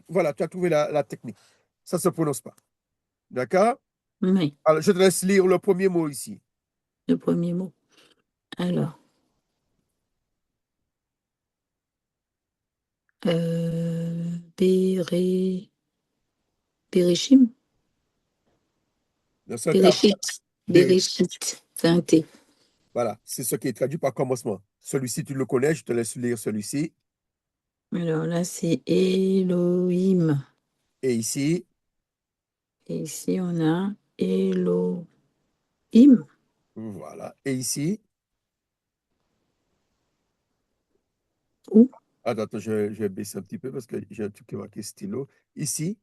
voilà, tu as trouvé la technique. Ça ne se prononce pas. D'accord? Oui. Alors, je te laisse lire le premier mot ici. Le premier mot. Alors, Béré, Béréchim, Dans ce cas, Béréchit, Bereshit. Béréchit, c'est un T. Voilà, c'est ce qui est traduit par commencement. Celui-ci, tu le connais, je te laisse lire celui-ci. Alors là, c'est Elohim. Et ici, Et ici, on a Elohim. voilà. Et ici, Où? attends, attends, je vais baisser un petit peu parce que j'ai un truc qui est marqué stylo. Ici,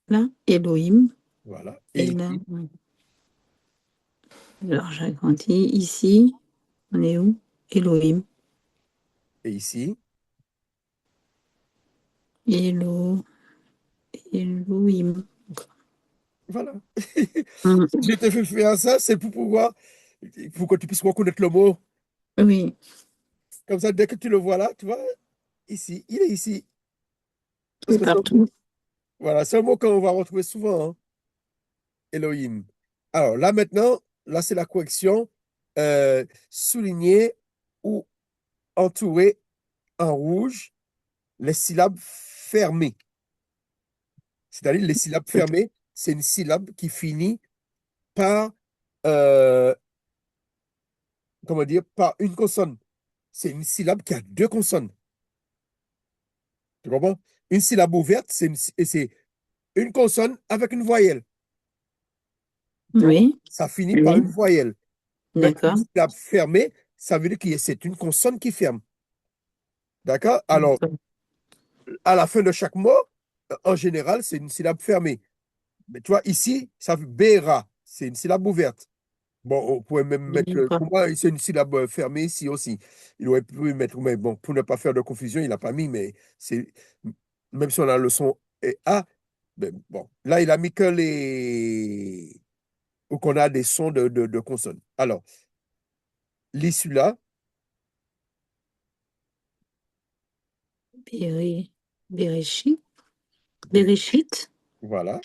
Là, Elohim. voilà. Et Et là, ici, Alors, j'agrandis ici. On est où? Elohim. Et ici, Elo, Elohim. voilà. Mm. Je te fais faire ça, c'est pour que tu puisses reconnaître le mot. Oui, Comme ça, dès que tu le vois là, tu vois, ici, il est ici. il Parce est que partout. voilà, c'est un mot qu'on va retrouver souvent, hein, Elohim. Alors là maintenant, là c'est la correction. Souligner ou entourer en rouge les syllabes fermées. C'est-à-dire les syllabes fermées, c'est une syllabe qui finit par, euh, comment dire, par une consonne. C'est une syllabe qui a deux consonnes. Tu comprends? Une syllabe ouverte, c'est une consonne avec une voyelle. Tu comprends? Oui, Ça finit par une oui, voyelle. Mais une d'accord. syllabe fermée, ça veut dire que c'est une consonne qui ferme. D'accord? Alors, D'accord. à la fin de chaque mot, en général, c'est une syllabe fermée. Mais tu vois, ici, ça veut Béra, c'est une syllabe ouverte. Bon, on pourrait même mettre, D'accord. pour moi, c'est une syllabe fermée ici aussi. Il aurait pu mettre, mais bon, pour ne pas faire de confusion, il n'a pas mis, mais c'est, même si on a le son et A, ben, bon, là, il a mis que ou qu'on a des sons de consonnes. Alors, lis celui-là, Béré, Béréchit, B, Béréchit. voilà,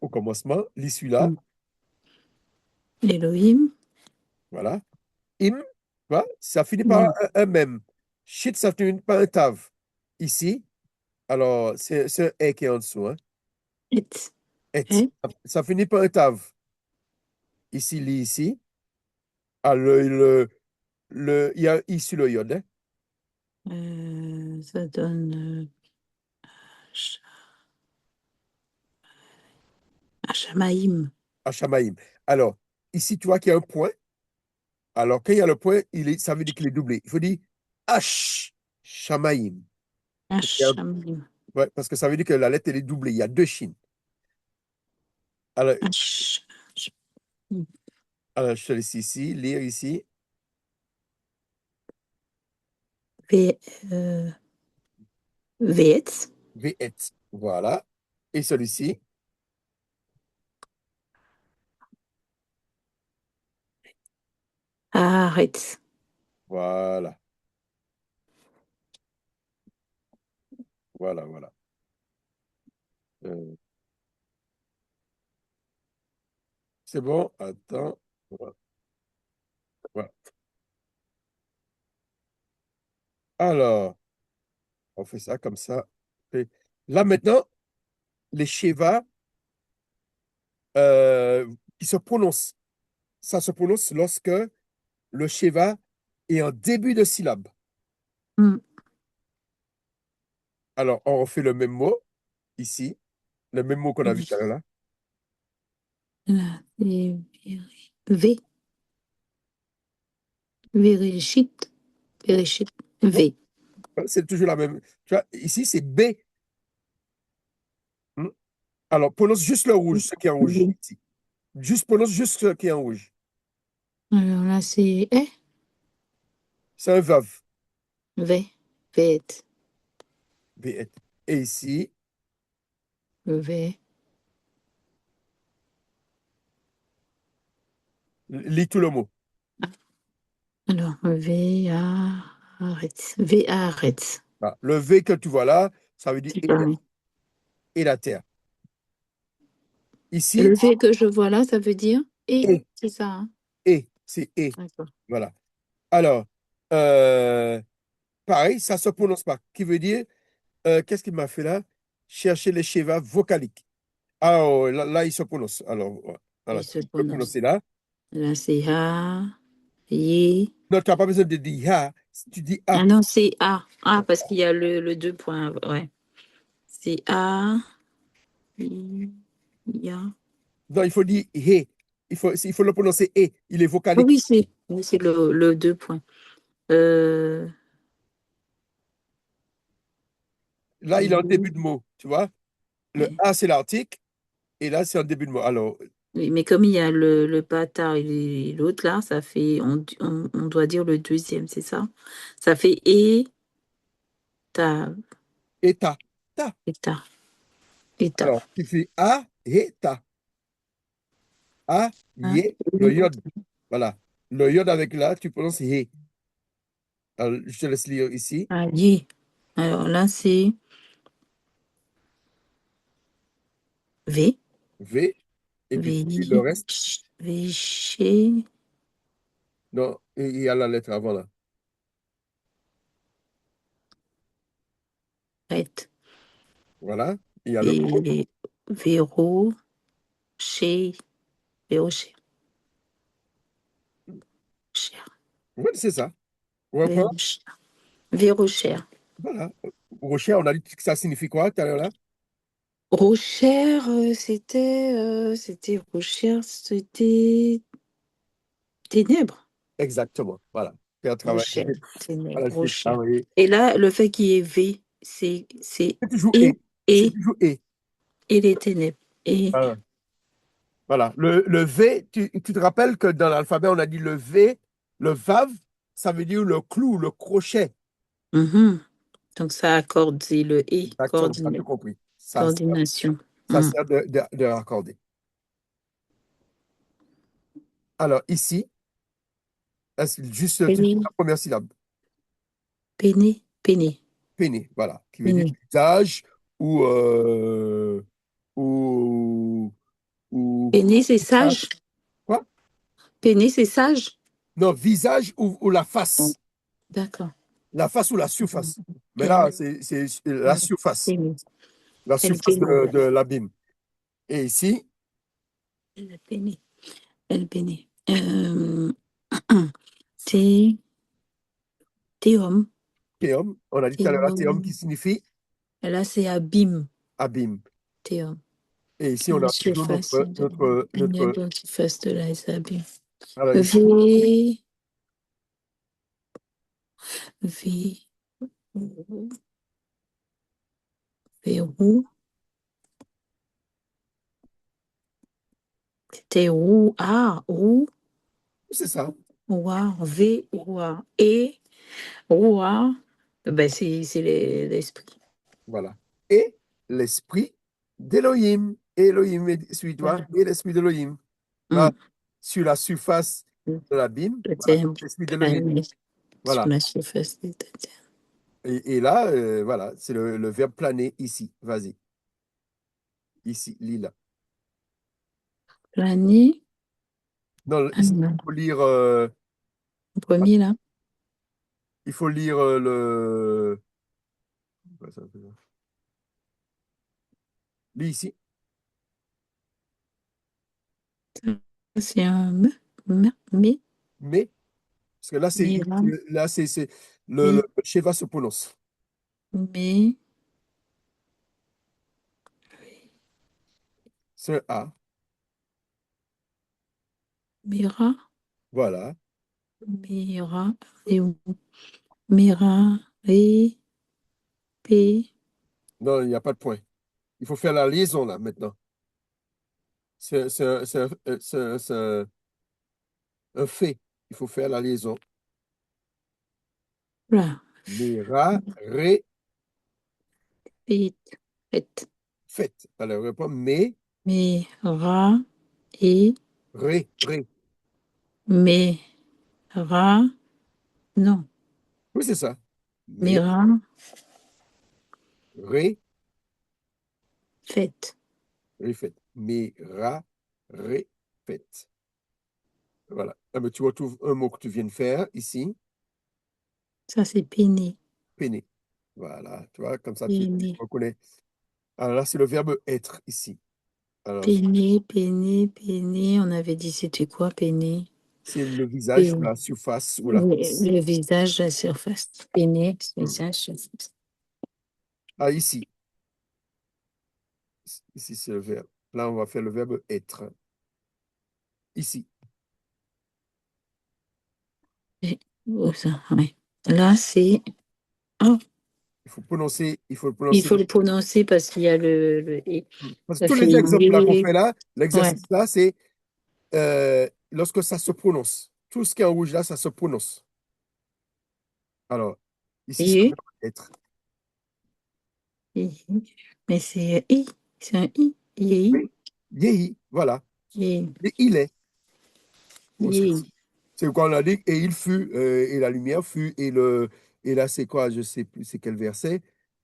au commencement, lis celui-là, Mm. Elohim. voilà. Im, tu vois, ça finit par Mm. un même. Shit, ça finit par un tav. Ici, alors, c'est un E qui est en dessous, hein. Et, Et, et, ça finit par un tav. Ici, li, ici. Ah, il y a I sur le yod, hein. ça donne Ch- Hachamaïm. Hachamaïm. Alors, ici, tu vois qu'il y a un point. Alors, quand il y a le point, ça veut dire qu'il est doublé. Il faut dire H, Shamaïm. Hachamaïm. Ouais, parce que ça veut dire que la lettre, elle est doublée. Il y a deux chines. Alors, H, alors je te laisse ici, lire ici. V, Vet, Ve'et. Voilà. Et celui-ci, Haaretz. voilà. Voilà, voilà. Euh, c'est bon? Attends. Voilà. Voilà. Alors, on fait ça comme ça. Et là, maintenant, les Sheva qui se prononcent. Ça se prononce lorsque le Sheva est en début de syllabe. Mm. Alors, on refait le même mot ici, le même mot qu'on a vu tout à l'heure là. Là, c'est V, Véréchit, Véréchit, Non, V. c'est toujours la même. Tu vois, ici, c'est B. Hmm. Alors, prononce juste le rouge, ce qui est en rouge V. ici. Juste prononce juste ce qui est en rouge. Alors là, c'est C'est un vav. V, Vet, V. Et ici, V. lis tout le mot. Alors, V, Haaretz, V, Haaretz. Voilà. Le V que tu vois là, ça veut dire C'est pareil. et la terre. Ici, Le V que je vois là, ça veut dire et, c'est ça, hein? c'est et. D'accord. Voilà. Alors, euh, pareil, ça se prononce pas. Qui veut dire, qu'est-ce qu'il m'a fait là? Chercher les schémas vocaliques. Ah, oh, là, il se prononce. Alors, voilà, Il tu se peux prononce. prononcer là. Là, c'est A, I. Non, tu n'as pas besoin de dire ha, tu dis A. Ah non, c'est A. A, parce qu'il y a le deux points. Ouais. C'est A, I, A. Non, il faut dire he. Il faut le prononcer e. Il est Oh vocalique. oui, c'est le deux points. Euh, Là, il est en I, début de mot, tu vois. Le ouais. A, c'est l'article, et là, c'est en début de mot. Alors, Oui, mais comme il y a le bâtard et l'autre là, ça fait, on doit dire le deuxième, c'est ça? Ça fait ta, Et ta. Ta. ta, ta. Alors, tu fais A et ta. A, Hein? yé, le yod. Voilà. Le yod avec là, tu prononces yé. Alors, je te laisse lire ici. Ah, yi. Alors là, c'est V. V. Et puis, tu fais le V, reste. V, chez, Non, et il y a la lettre avant là. ret. Voilà. Il y a le O. Et Véro, chez, Véro, cher. Oui, c'est ça. Ou encore, Véro, cher. Véro, cher. voilà. Rocher, on a dit que ça signifie quoi tout à l'heure là? Rochère, c'était Rochère, c'était ténèbres. Exactement. Voilà. Faire travailler. Rochère, ténèbres, Voilà, je fais Rochère. travailler. Et là, le fait qu'il y ait V, c'est C'est toujours et, et. C'est toujours et. et les ténèbres. Et, Voilà. Voilà. Le V, tu te rappelles que dans l'alphabet, on a dit le V, le vav, ça veut dire le clou, le crochet. mhm. Donc ça accorde, c'est le et, Exactement. Tu as tout compris. coordination. Ça Mm. sert de raccorder. Alors, ici, juste tu dis Péné, la première syllabe. péné, péné, Péné, voilà. Qui veut dire péné. visage ou, ou, ou Péné, c'est sage. quoi? Péné, c'est sage. Non, visage ou la Mm. face. D'accord. La face ou la Mm. surface. Mais là, Péné, c'est la mm. surface. Péné. La Elle surface péné. de l'abîme. Et ici, Elle péné. Elle péné. Thé, théum, théum, on a dit tout à l'heure, là, théum qui théum. signifie Et là, c'est abîme, abîme. théum. Et ici, on La a toujours surface de la surface de la abîme. alors ici, V, V, verrou, c'était roux, ah, roux, c'est ça. roi, V, roi, et roi, ben c'est l'esprit. Voilà. Et l'esprit d'Élohim. Elohim est sur toi Voilà. et l'esprit d'Élohim. Là, Hum. sur la surface de l'abîme, Le voilà, terme l'esprit d'Élohim. plané sur Voilà. la surface de ta terre. Et là, voilà, c'est le verbe planer ici. Vas-y. Ici, lila. Plané, Non, ah ici, non, il faut lire, le premier là, il faut lire le. Ouais, ça fait- Lis ici. c'est un mais, Mais, parce que là, mais là, c'est le mais, Sheva se prononce. mais, C'est un A. mira, Voilà. mira, et où? Mira, ré, P, Non, il n'y a pas de point. Il faut faire la liaison là maintenant. C'est un fait. Il faut faire la liaison. là, Mira, ré, fait, fait, fait. Alors, répond mais, mira, et, ré, ré. mira, non, Oui, c'est ça. Mais, mira, ré, fait. ré, fait. Mira, ré, fait. Voilà. Ah, mais tu retrouves un mot que tu viens de faire ici. Ça, c'est péné, Peiner. Voilà. Tu vois, comme ça, tu péné, reconnais. Alors là, c'est le verbe être ici. Alors, péné, péné, péné. On avait dit c'était quoi, péné? c'est le visage ou Péné. la surface ou la face. Le visage, la surface. Péné, Hmm. visage, surface. Ah, ici. Ici, c'est le verbe. Là, on va faire le verbe être. Ici. Et- oh, ça, ouais. Là, c'est. Oh, Il faut Il prononcer. faut le prononcer parce qu'il y a le et. Parce que Ça tous fait les exemples là qu'on yé. fait là, Ouais. l'exercice là, c'est lorsque ça se prononce. Tout ce qui est en rouge là, ça se prononce. Alors, ici, ça Yé. va être. Yé. Mais c'est i. C'est un i. Yé. Oui, vieilli, voilà. Yé. Et il est. Yé. C'est quoi on a dit, et il fut, et la lumière fut, et là, c'est quoi, je sais plus, c'est quel verset.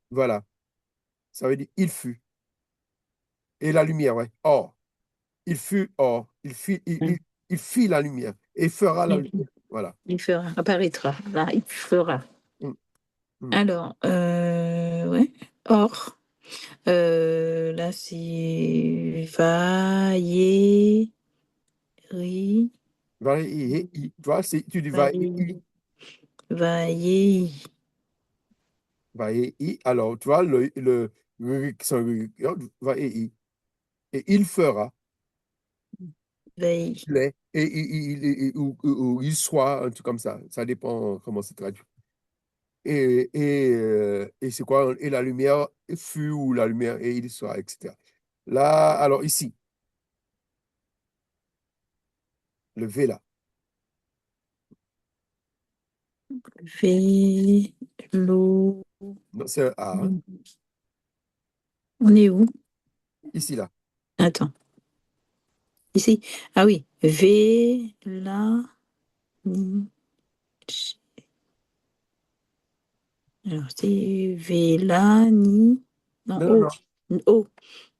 Voilà, ça veut dire il fut, et la lumière, ouais. Or, il fut or, Ouais. il fit la lumière, et fera la Il lumière. Voilà. il fera, apparaîtra. Là, il fera. Mm, mm. Alors, ouais. Or. Là, c'est va, yé, ri, Va, tu vois, tu dis va, va, yé, va, yé, va, alors, tu vois, va, et il fera, veille. il est, et, ou il soit, un truc comme ça dépend comment c'est traduit. Et c'est quoi? Et la lumière fut ou la lumière et il soit, etc. Là, alors ici, le V là. Vélo. Non, c'est un A, hein. On est où? Ici là. Attends. Ici. Ah oui. V, la, ni. Alors, c'est Vélani. Non, Non, non, O. non. O.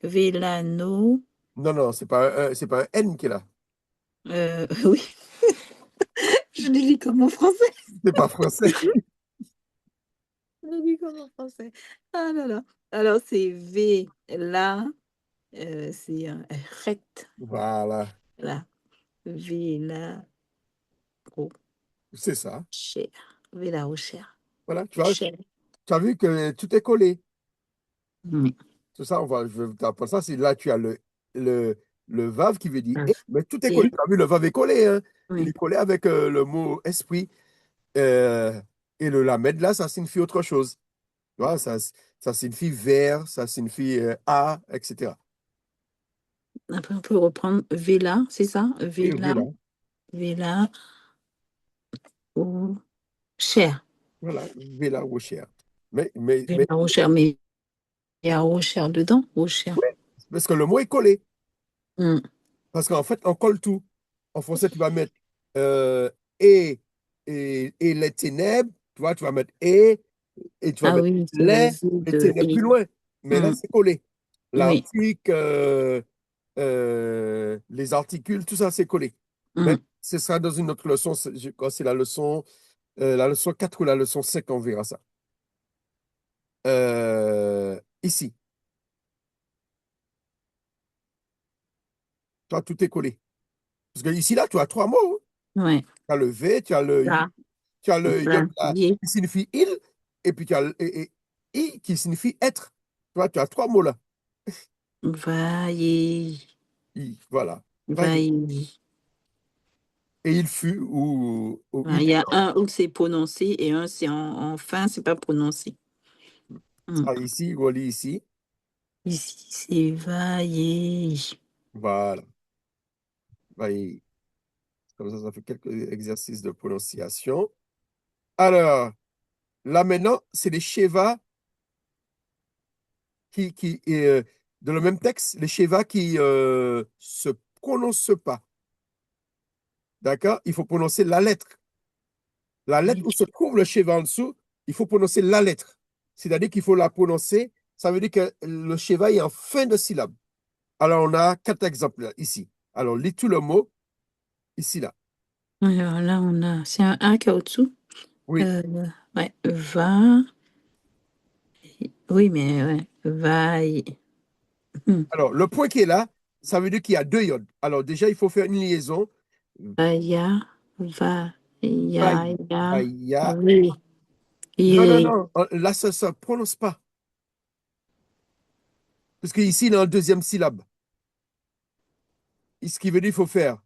Vélano. Non, non, c'est pas un N qui est là. Oui, je l'ai lu comme en français. C'est pas français. Je l'ai lu comme en français. Ah là là. Alors, c'est V, là. C'est un ret, Voilà, là. V, là, c'est ça. cher. V, là, au cher. Voilà, Cher. tu as vu que tout est collé. Oui. Tout ça, je vais t'apprendre ça. C'est là, tu as le, le VAV qui veut dire Ah, et, mais tout est collé. et, Tu as vu, le VAV est collé, hein. Il oui. est collé avec le mot esprit. euh, et le lamed, là, ça signifie autre chose. Tu vois, ça signifie vers, ça signifie à, etc. Après, on peut reprendre Vela, c'est ça? Et V Vela, là, Vela, au cher. voilà, V là, Rocher. Mais, Vela, au cher, mais il y a au cher dedans, au cher. ouais, parce que le mot est collé. Hmm. Parce qu'en fait, on colle tout. En français, tu vas mettre euh, et, et les ténèbres, tu vois, tu vas mettre et tu vas Ah mettre oui, c'est le Z les de ténèbres plus et. loin. Mais là, Hmm. c'est collé. Oui. L'article, les articules, tout ça, c'est collé. Mais Hmm. ce sera dans une autre leçon. Je crois que c'est la leçon 4 ou la leçon 5, on verra ça. Ici, toi, tout est collé. Parce que ici, là, tu as trois mots, hein. Ouais. Tu as le V, tu as le Là, tu as le yod là, là, yé, qui signifie il, et puis tu as et i qui signifie être. Tu vois, tu as trois mots là. va, yé, I, voilà. va, Vaillé. yé. Et il fut, ou Ouais, il il y est. a un où c'est prononcé et un c'est en fin, c'est pas prononcé. Hmm. Ça ici, Wally ici. Ici, c'est va, yé. Voilà. Vaillé. Comme ça fait quelques exercices de prononciation. Alors, là maintenant, c'est les Sheva dans le même texte, les Sheva qui se prononcent pas. D'accord? Il faut prononcer la lettre. La lettre où se trouve le Sheva en dessous, il faut prononcer la lettre. C'est-à-dire qu'il faut la prononcer. Ça veut dire que le Sheva est en fin de syllabe. Alors, on a quatre exemples là, ici. Alors, lis tout le mot ici, là. Alors là, on a, c'est un A qui est au-dessous. Oui. Euh, ouais, va, oui, mais ouais, va, yé. Hmm. Alors, le point qui est là, ça veut dire qu'il y a deux iodes. Alors, déjà, il faut faire une liaison. Va, ya, va, Vaï, ya, vaïa. oui, Non, non, yé. non. Là, ça ne prononce pas. Parce qu'ici, il est en deuxième syllabe. Ce qui veut dire qu'il faut faire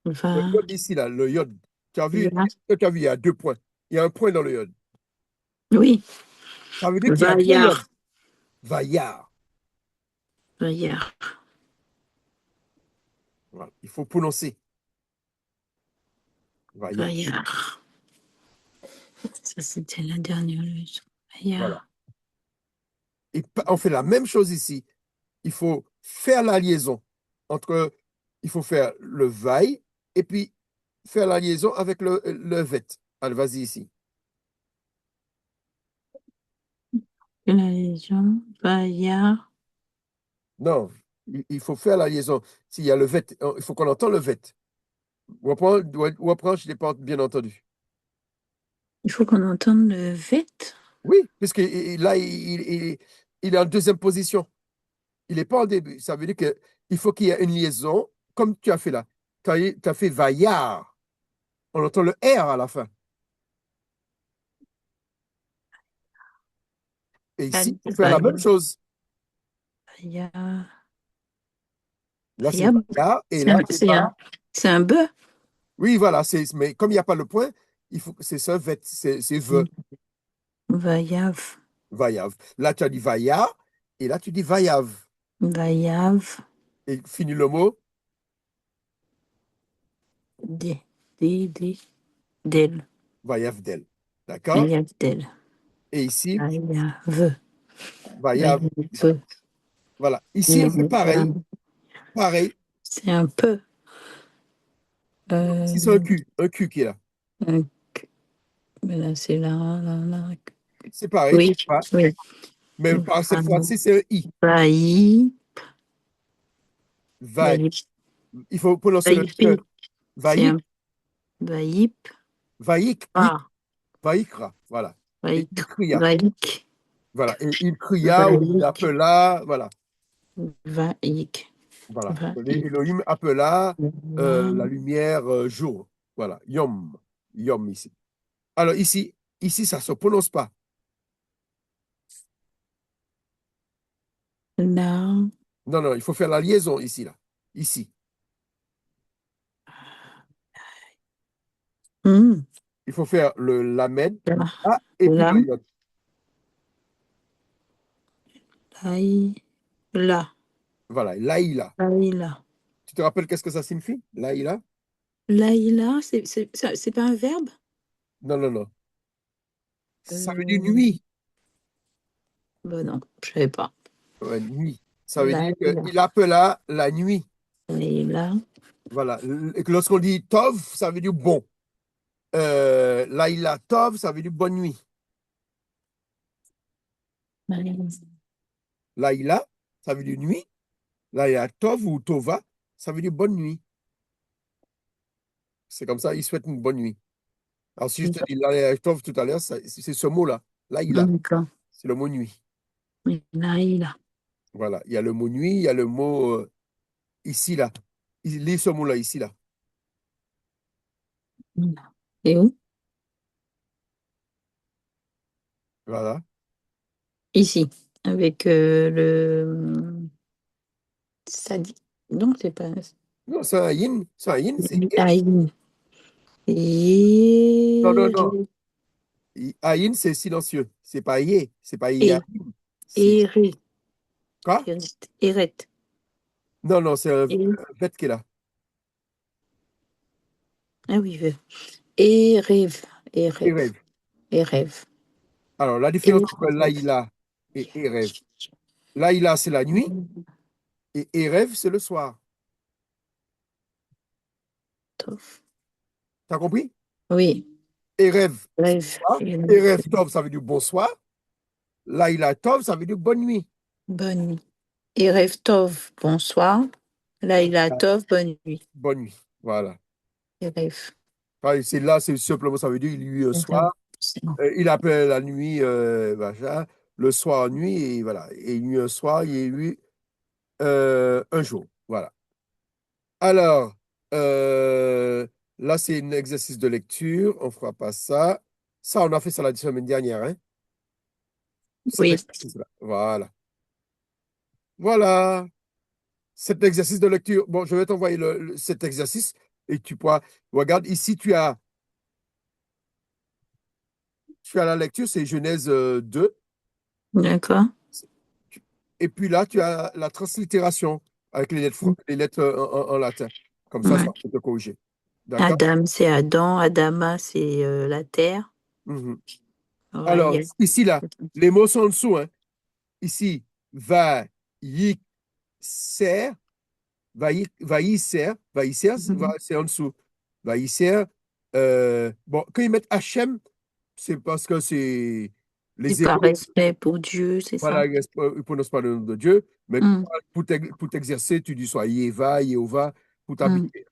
le Va, yod ici, là, le yod. ya. Tu as vu, il y a deux points. Il y a un point dans le yod. Oui, Ça veut dire qu'il y a deux lettres. Vaillard. Vaillard. Vaillard. Voilà. Il faut prononcer. Vaillard. Vaillard. Ça, c'était la dernière leçon. Voilà. Vaillard. Et on fait la même chose ici. Il faut faire la liaison entre, il faut faire le vaille et puis faire la liaison avec le vet. Allez, vas-y ici. La Légion. Vaillard. Non, il faut faire la liaison. S'il y a le vet, il faut qu'on entende le vet. Ou apprend, je ne l'ai pas bien entendu. Il faut qu'on entende le vet. Oui, puisque là, il est en deuxième position. Il n'est pas en début. Ça veut dire qu'il faut qu'il y ait une liaison, comme tu as fait là. Tu as fait vaillard. On entend le R à la fin. Et ici, il faut faire la même Vaillard. chose. Vaillard. Là, c'est Vaillard. vaillard. Et C'est là, un, c'est c'est un, c'est un bœuf. oui, voilà. Mais comme il n'y a pas le point, c'est ça, c'est ve, Vaillave. vaillave. Là, tu as dit vaillard. Et là, tu dis vaillave. Vaillave. Et finis le mot, Des. Des. D'elle. vaillave d'elle. D'accord? Vaillave d'elle. Et ici, Vaillave. vaillave. Vaillave. Voilà. Ici, on fait pareil. Pareil. C'est un peu. Ici, c'est un Euh, Q. Un Q qui est là. un- mais là, c'est là, là, là. C'est pareil. Oui, oui. Mais cette fois-ci, c'est un I. Vailli. Va. Vaillip. Il faut prononcer le E. Vaillipi. C'est un Vaïk. vaillip. Vaïk. Ah, Vaïkra. Voilà. Et il vaïk. cria. Vaïk. Voilà. Et il cria ou il Vaïk. appela. Voilà. Vaïk. Voilà. Vaïk. Elohim appela la Là, lumière jour. Voilà. Yom. Yom ici. Alors ici, ça ne se prononce pas. là. Non, non, il faut faire la liaison ici, là. Ici. Hmm. Il faut faire le lamed, le Là. A et puis Là. le yod. Laï. Là. Voilà. Laïla. Laïla. Tu te rappelles qu'est-ce que ça signifie? Laïla? Laïla, c'est pas un verbe? Non, non, non. Ça veut dire Euh, nuit. ben non, je savais pas. Ouais, nuit. Ça veut dire Laïla. qu'il appela la nuit. Laïla. Voilà. Et que lorsqu'on dit Tov, ça veut dire bon. Laïla Tov, ça veut dire bonne nuit. Laïla, ça veut dire nuit. Laïla Tov ou Tova, ça veut dire bonne nuit. C'est comme ça, il souhaite une bonne nuit. Alors, si je te dis Laïla Tov tout à l'heure, c'est ce mot-là. Laïla, D'accord. c'est le mot nuit. Laïla. Voilà. Il y a le mot nuit, il y a le mot ici, là. Lis ce mot-là, ici, là. Et où? Voilà. Ici, avec le sadi. Non, c'est pas. Non, c'est un yin. C'est un yin, c'est et. Aïe. Non, non, Et, non. Aïn, c'est silencieux. C'est pas yé. C'est pas et, yé. C'est Eret. quoi? Eret. Non, non, c'est un Et- fait qui est là. Ah oui, et rêve. Et Et rêve. rêve. Et rêve. Alors, la Et différence entre rêve. Laïla et rêve. Laïla, c'est la nuit. Et rêve, c'est le soir. Tov. T'as compris? Oui, Et rêve, c'est le rêve. soir. Et Et rêve. rêve, Tov, ça veut dire bonsoir. Laïla, Tov, ça veut dire bonne nuit. Bonne nuit. Et rêve Tov. Bonsoir. Laïla Ah, Tov. Bonne nuit. bonne nuit. Voilà. Et rêve. Enfin, c'est là, c'est simplement, ça veut dire il y a eu un soir. Il appelle la nuit, machin, le soir, nuit, et voilà. Et il y a eu un soir, il y a eu un jour. Voilà. Alors, euh, là, c'est un exercice de lecture. On ne fera pas ça. Ça, on a fait ça la semaine dernière, hein? Cet Oui. exercice-là. Voilà. Voilà. Cet exercice de lecture. Bon, je vais t'envoyer cet exercice et tu pourras. Regarde, ici, tu as la lecture, c'est Genèse 2. D'accord. Et puis là, tu as la translittération avec les lettres en latin. Comme ça Ouais. peut te corriger. D'accord? Adam, c'est Adam. Adama, c'est la terre. Mhm. Ouais, Alors, ici, là, les mots sont en dessous, hein. Ici, va, y, ser, vaïser, Mhm. c'est en dessous. Vaïser, bon, quand ils mettent Hachem, c'est parce que c'est C'est les par Hébreux, respect pour Dieu, c'est voilà, ça? ils ne prononcent pas le nom de Dieu, mais Mm, pour t'exercer, tu dis soit Yéva, Jéhovah, pour mm, t'habiter.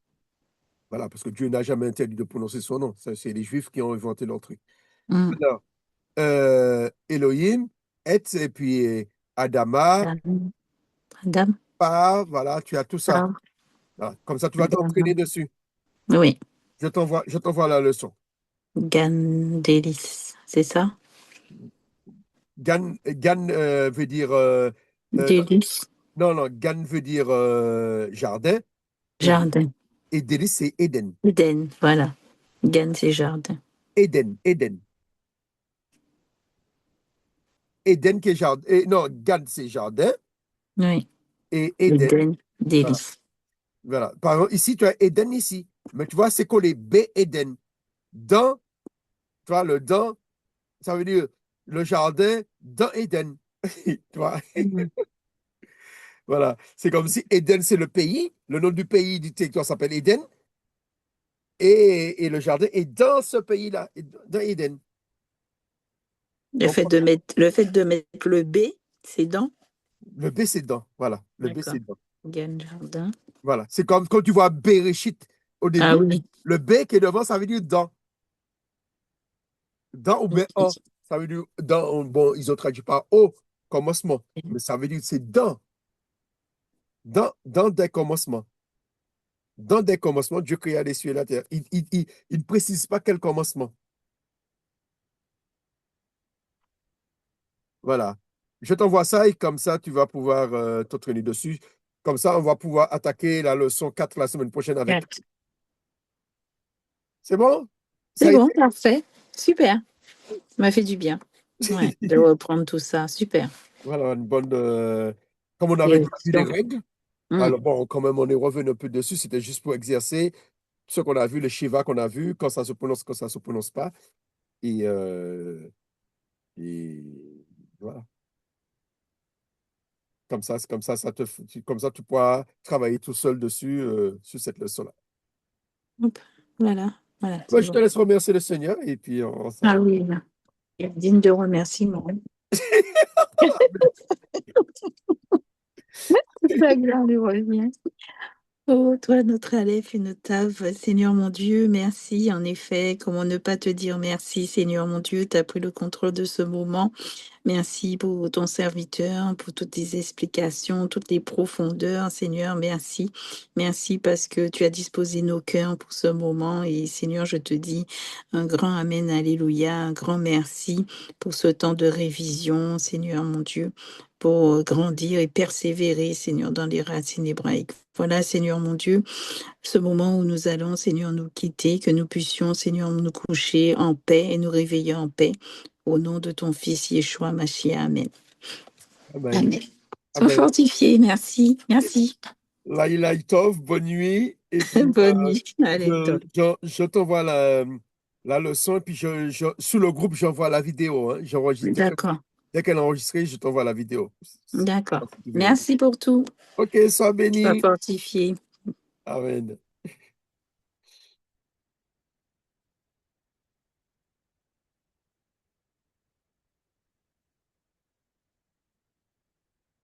Voilà, parce que Dieu n'a jamais interdit de prononcer son nom. Ça, c'est les Juifs qui ont inventé leur truc. mm. Alors, Elohim, et puis Adama, Adam, Adam, Pa, voilà, tu as tout ça. Tav, Voilà. Comme ça, tu vas t'entraîner Adam. dessus. Oui, Je t'envoie la leçon. Gandélis, c'est ça? Gan veut dire. Euh, Délice, non, non, Gan veut dire jardin. Et, jardin. et délice, c'est Eden. Eden, voilà. Gan, c'est jardin. Eden, Eden. Eden qui est jardin. Non, Gan, c'est jardin. Oui, Et Eden, Eden, voilà. délice. Voilà. Par exemple, ici, tu as Eden ici. Mais tu vois, c'est collé B, Eden. Dans, tu vois, le dans, ça veut dire le jardin dans Eden. Tu vois? Mm. Voilà. C'est comme si Eden, c'est le pays. Le nom du pays du territoire s'appelle Eden. Et le jardin est dans ce pays-là, dans Eden. Donc, Le fait de mettre le B, c'est dans. le B, c'est dans. Voilà. Le B, D'accord. c'est dans. Gan, jardin. Voilà. C'est comme quand tu vois Bereshit au Ah début. oui. Le B qui est devant, ça veut dire dans. Dans ou bien en. Ok. Ça veut dire dans. Bon, ils ont traduit par au commencement. Mais ça veut dire que c'est dans. Dans des commencements. Dans des commencements, Dieu créa les cieux et la terre. Il ne précise pas quel commencement. Voilà. Je t'envoie ça et comme ça, tu vas pouvoir t'entraîner dessus. Comme ça, on va pouvoir attaquer la leçon 4 la semaine prochaine avec. Quatre. C'est bon? Ça C'est a bon, été? parfait. Super. Ça m'a fait du bien. Ouais, de reprendre tout ça. Super. Voilà, une bonne. Comme on avait déjà vu les Direction. règles, Mm. alors bon, quand même, on est revenu un peu dessus. C'était juste pour exercer ce qu'on a vu, le Shiva qu'on a vu, quand ça se prononce, quand ça se prononce pas. Et, et voilà. Comme ça, tu pourras travailler tout seul dessus, sur cette leçon-là. Hop. Voilà. Voilà, Moi, c'est je te bon. laisse remercier le Seigneur et puis on Ah s'en. oui, là. Digne de remerciement. La gloire lui revient. Oh, toi, notre Aleph et notre Tav, Seigneur mon Dieu, merci. En effet, comment ne pas te dire merci, Seigneur mon Dieu, tu as pris le contrôle de ce moment. Merci pour ton serviteur, pour toutes tes explications, toutes les profondeurs, Seigneur, merci. Merci parce que tu as disposé nos cœurs pour ce moment. Et Seigneur, je te dis un grand Amen, Alléluia, un grand merci pour ce temps de révision, Seigneur mon Dieu, pour grandir et persévérer, Seigneur, dans les racines hébraïques. Voilà, Seigneur mon Dieu, ce moment où nous allons, Seigneur, nous quitter, que nous puissions, Seigneur, nous coucher en paix et nous réveiller en paix. Au nom de ton Fils Yeshua Mashiach. Amen. Amen. Amen. Sois Amen. fortifié. Merci. Merci. Laïla Tov, bonne nuit. Et puis, Bonne nuit. Allez, top. je t'envoie la leçon. Et puis, sous le groupe, j'envoie la vidéo, hein. J'enregistre. D'accord. Dès qu'elle est enregistrée, je t'envoie la vidéo. D'accord. Si tu veux. Merci pour tout. Ok, sois Sois béni. fortifié. Amen.